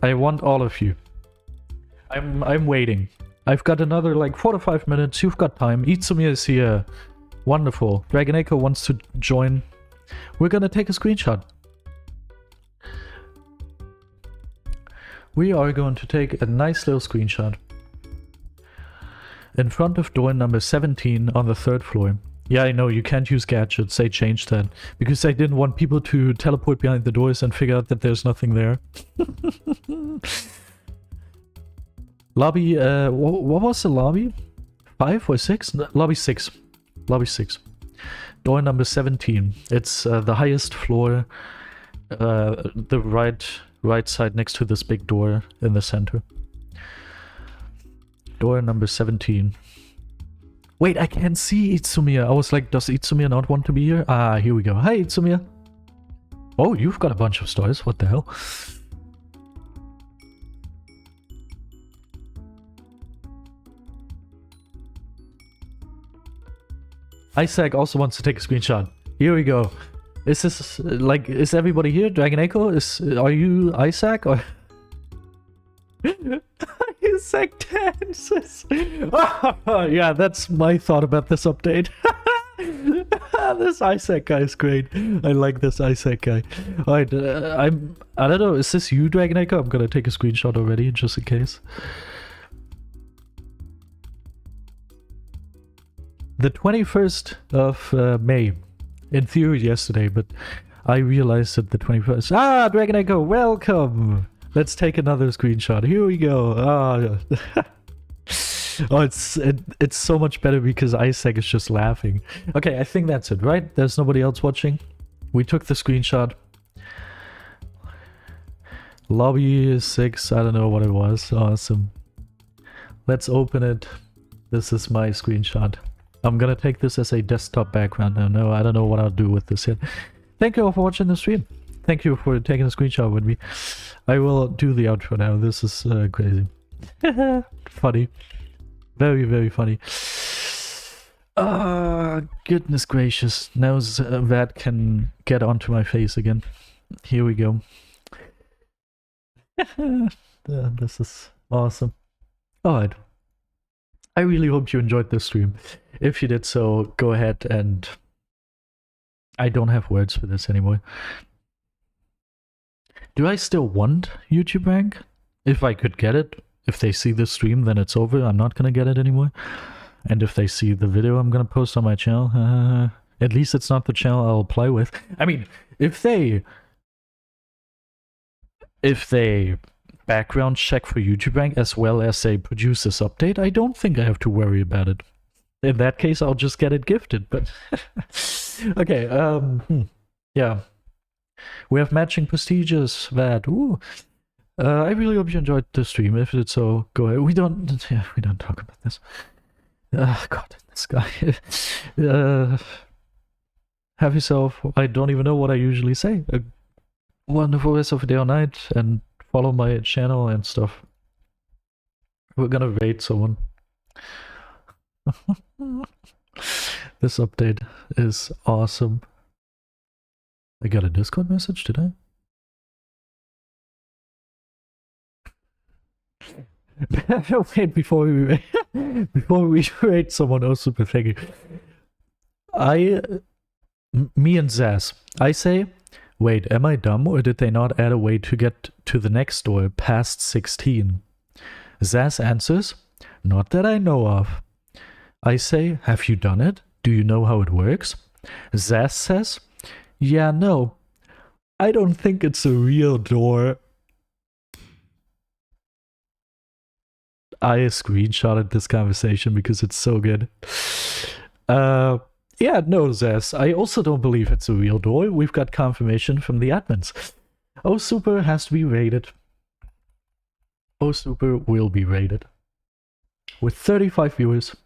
I want all of you. I'm waiting. I've got another like 4 to 5 minutes. You've got time. Itsumi is here. Wonderful. Dragon Echo wants to join. We're gonna take a screenshot. We are going to take a nice little screenshot. In front of door number 17 on the 3rd floor. Yeah, I know, you can't use gadgets. They changed that. Because I didn't want people to teleport behind the doors and figure out that there's nothing there. Lobby, what was the lobby? 5 or 6? No, lobby 6. Lobby 6. Door number 17. It's the highest floor. The right side next to this big door in the center. Door number 17. Wait, I can't see Itsumiya. I was like, does Itsumiya not want to be here? Ah, here we go. Hi, Itsumiya. Oh, you've got a bunch of stars. What the hell? Isaac also wants to take a screenshot. Here we go. Is this like, is everybody here? Dragon Echo? Are you Isaac or? Isaac dances. Oh, yeah, that's my thought about this update. This Isaac guy is great. I like this Isaac guy. Alright, I don't know, is this you, Dragon Echo? I'm gonna take a screenshot already, just in case. The 21st of May. In theory yesterday, but I realized that the 21st. Ah, Dragon Echo, welcome! Let's take another screenshot. Here we go. Ah. Oh, it's so much better because Isaac is just laughing. Okay, I think that's it, right? There's nobody else watching. We took the screenshot. Lobby 6, I don't know what it was. Awesome. Let's open it. This is my screenshot. I'm gonna take this as a desktop background now. No, I don't know what I'll do with this yet. Thank you all for watching the stream. Thank you for taking a screenshot with me. I will do the outro now. This is crazy. Funny. Very, very funny. Goodness gracious. Now that can get onto my face again. Here we go. This is awesome. Alright. I really hope you enjoyed this stream. If you did so, go ahead and... I don't have words for this anymore. Do I still want YouTube rank? If I could get it, if they see this stream, then it's over. I'm not gonna get it anymore. And if they see the video I'm gonna post on my channel, at least it's not the channel I'll play with. I mean, if they background check for YouTube rank as well as they produce this update, I don't think I have to worry about it. In that case, I'll just get it gifted, but... Okay, yeah. We have matching prestiges, that, ooh. I really hope you enjoyed the stream. If it's so, go ahead. We don't talk about this. God, this guy. Have yourself, I don't even know what I usually say. A wonderful rest of the day or night, and follow my channel and stuff. We're gonna raid someone. This update is awesome. I got a Discord message, did I? Wait, before we raid someone else, super thank you. Me and Zaz, I say, wait, am I dumb or did they not add a way to get to the next door past 16? Zaz answers, not that I know of. I say, have you done it? Do you know how it works? Zaz says, yeah, no. I don't think it's a real door. I screenshotted this conversation because it's so good. Yeah, no, Zaz. I also don't believe it's a real door. We've got confirmation from the admins. Oh, Super has to be rated. Oh, Super will be rated. With 35 viewers.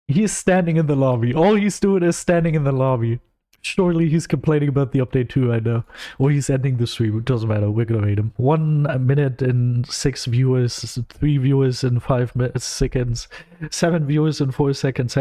He's standing in the lobby. All he's doing is standing in the lobby. Surely he's complaining about the update too, I know. Or he's ending the stream. It doesn't matter. We're gonna rate him. 1 minute and 6 viewers, 3 viewers in 5 seconds, 7 viewers in 4 seconds.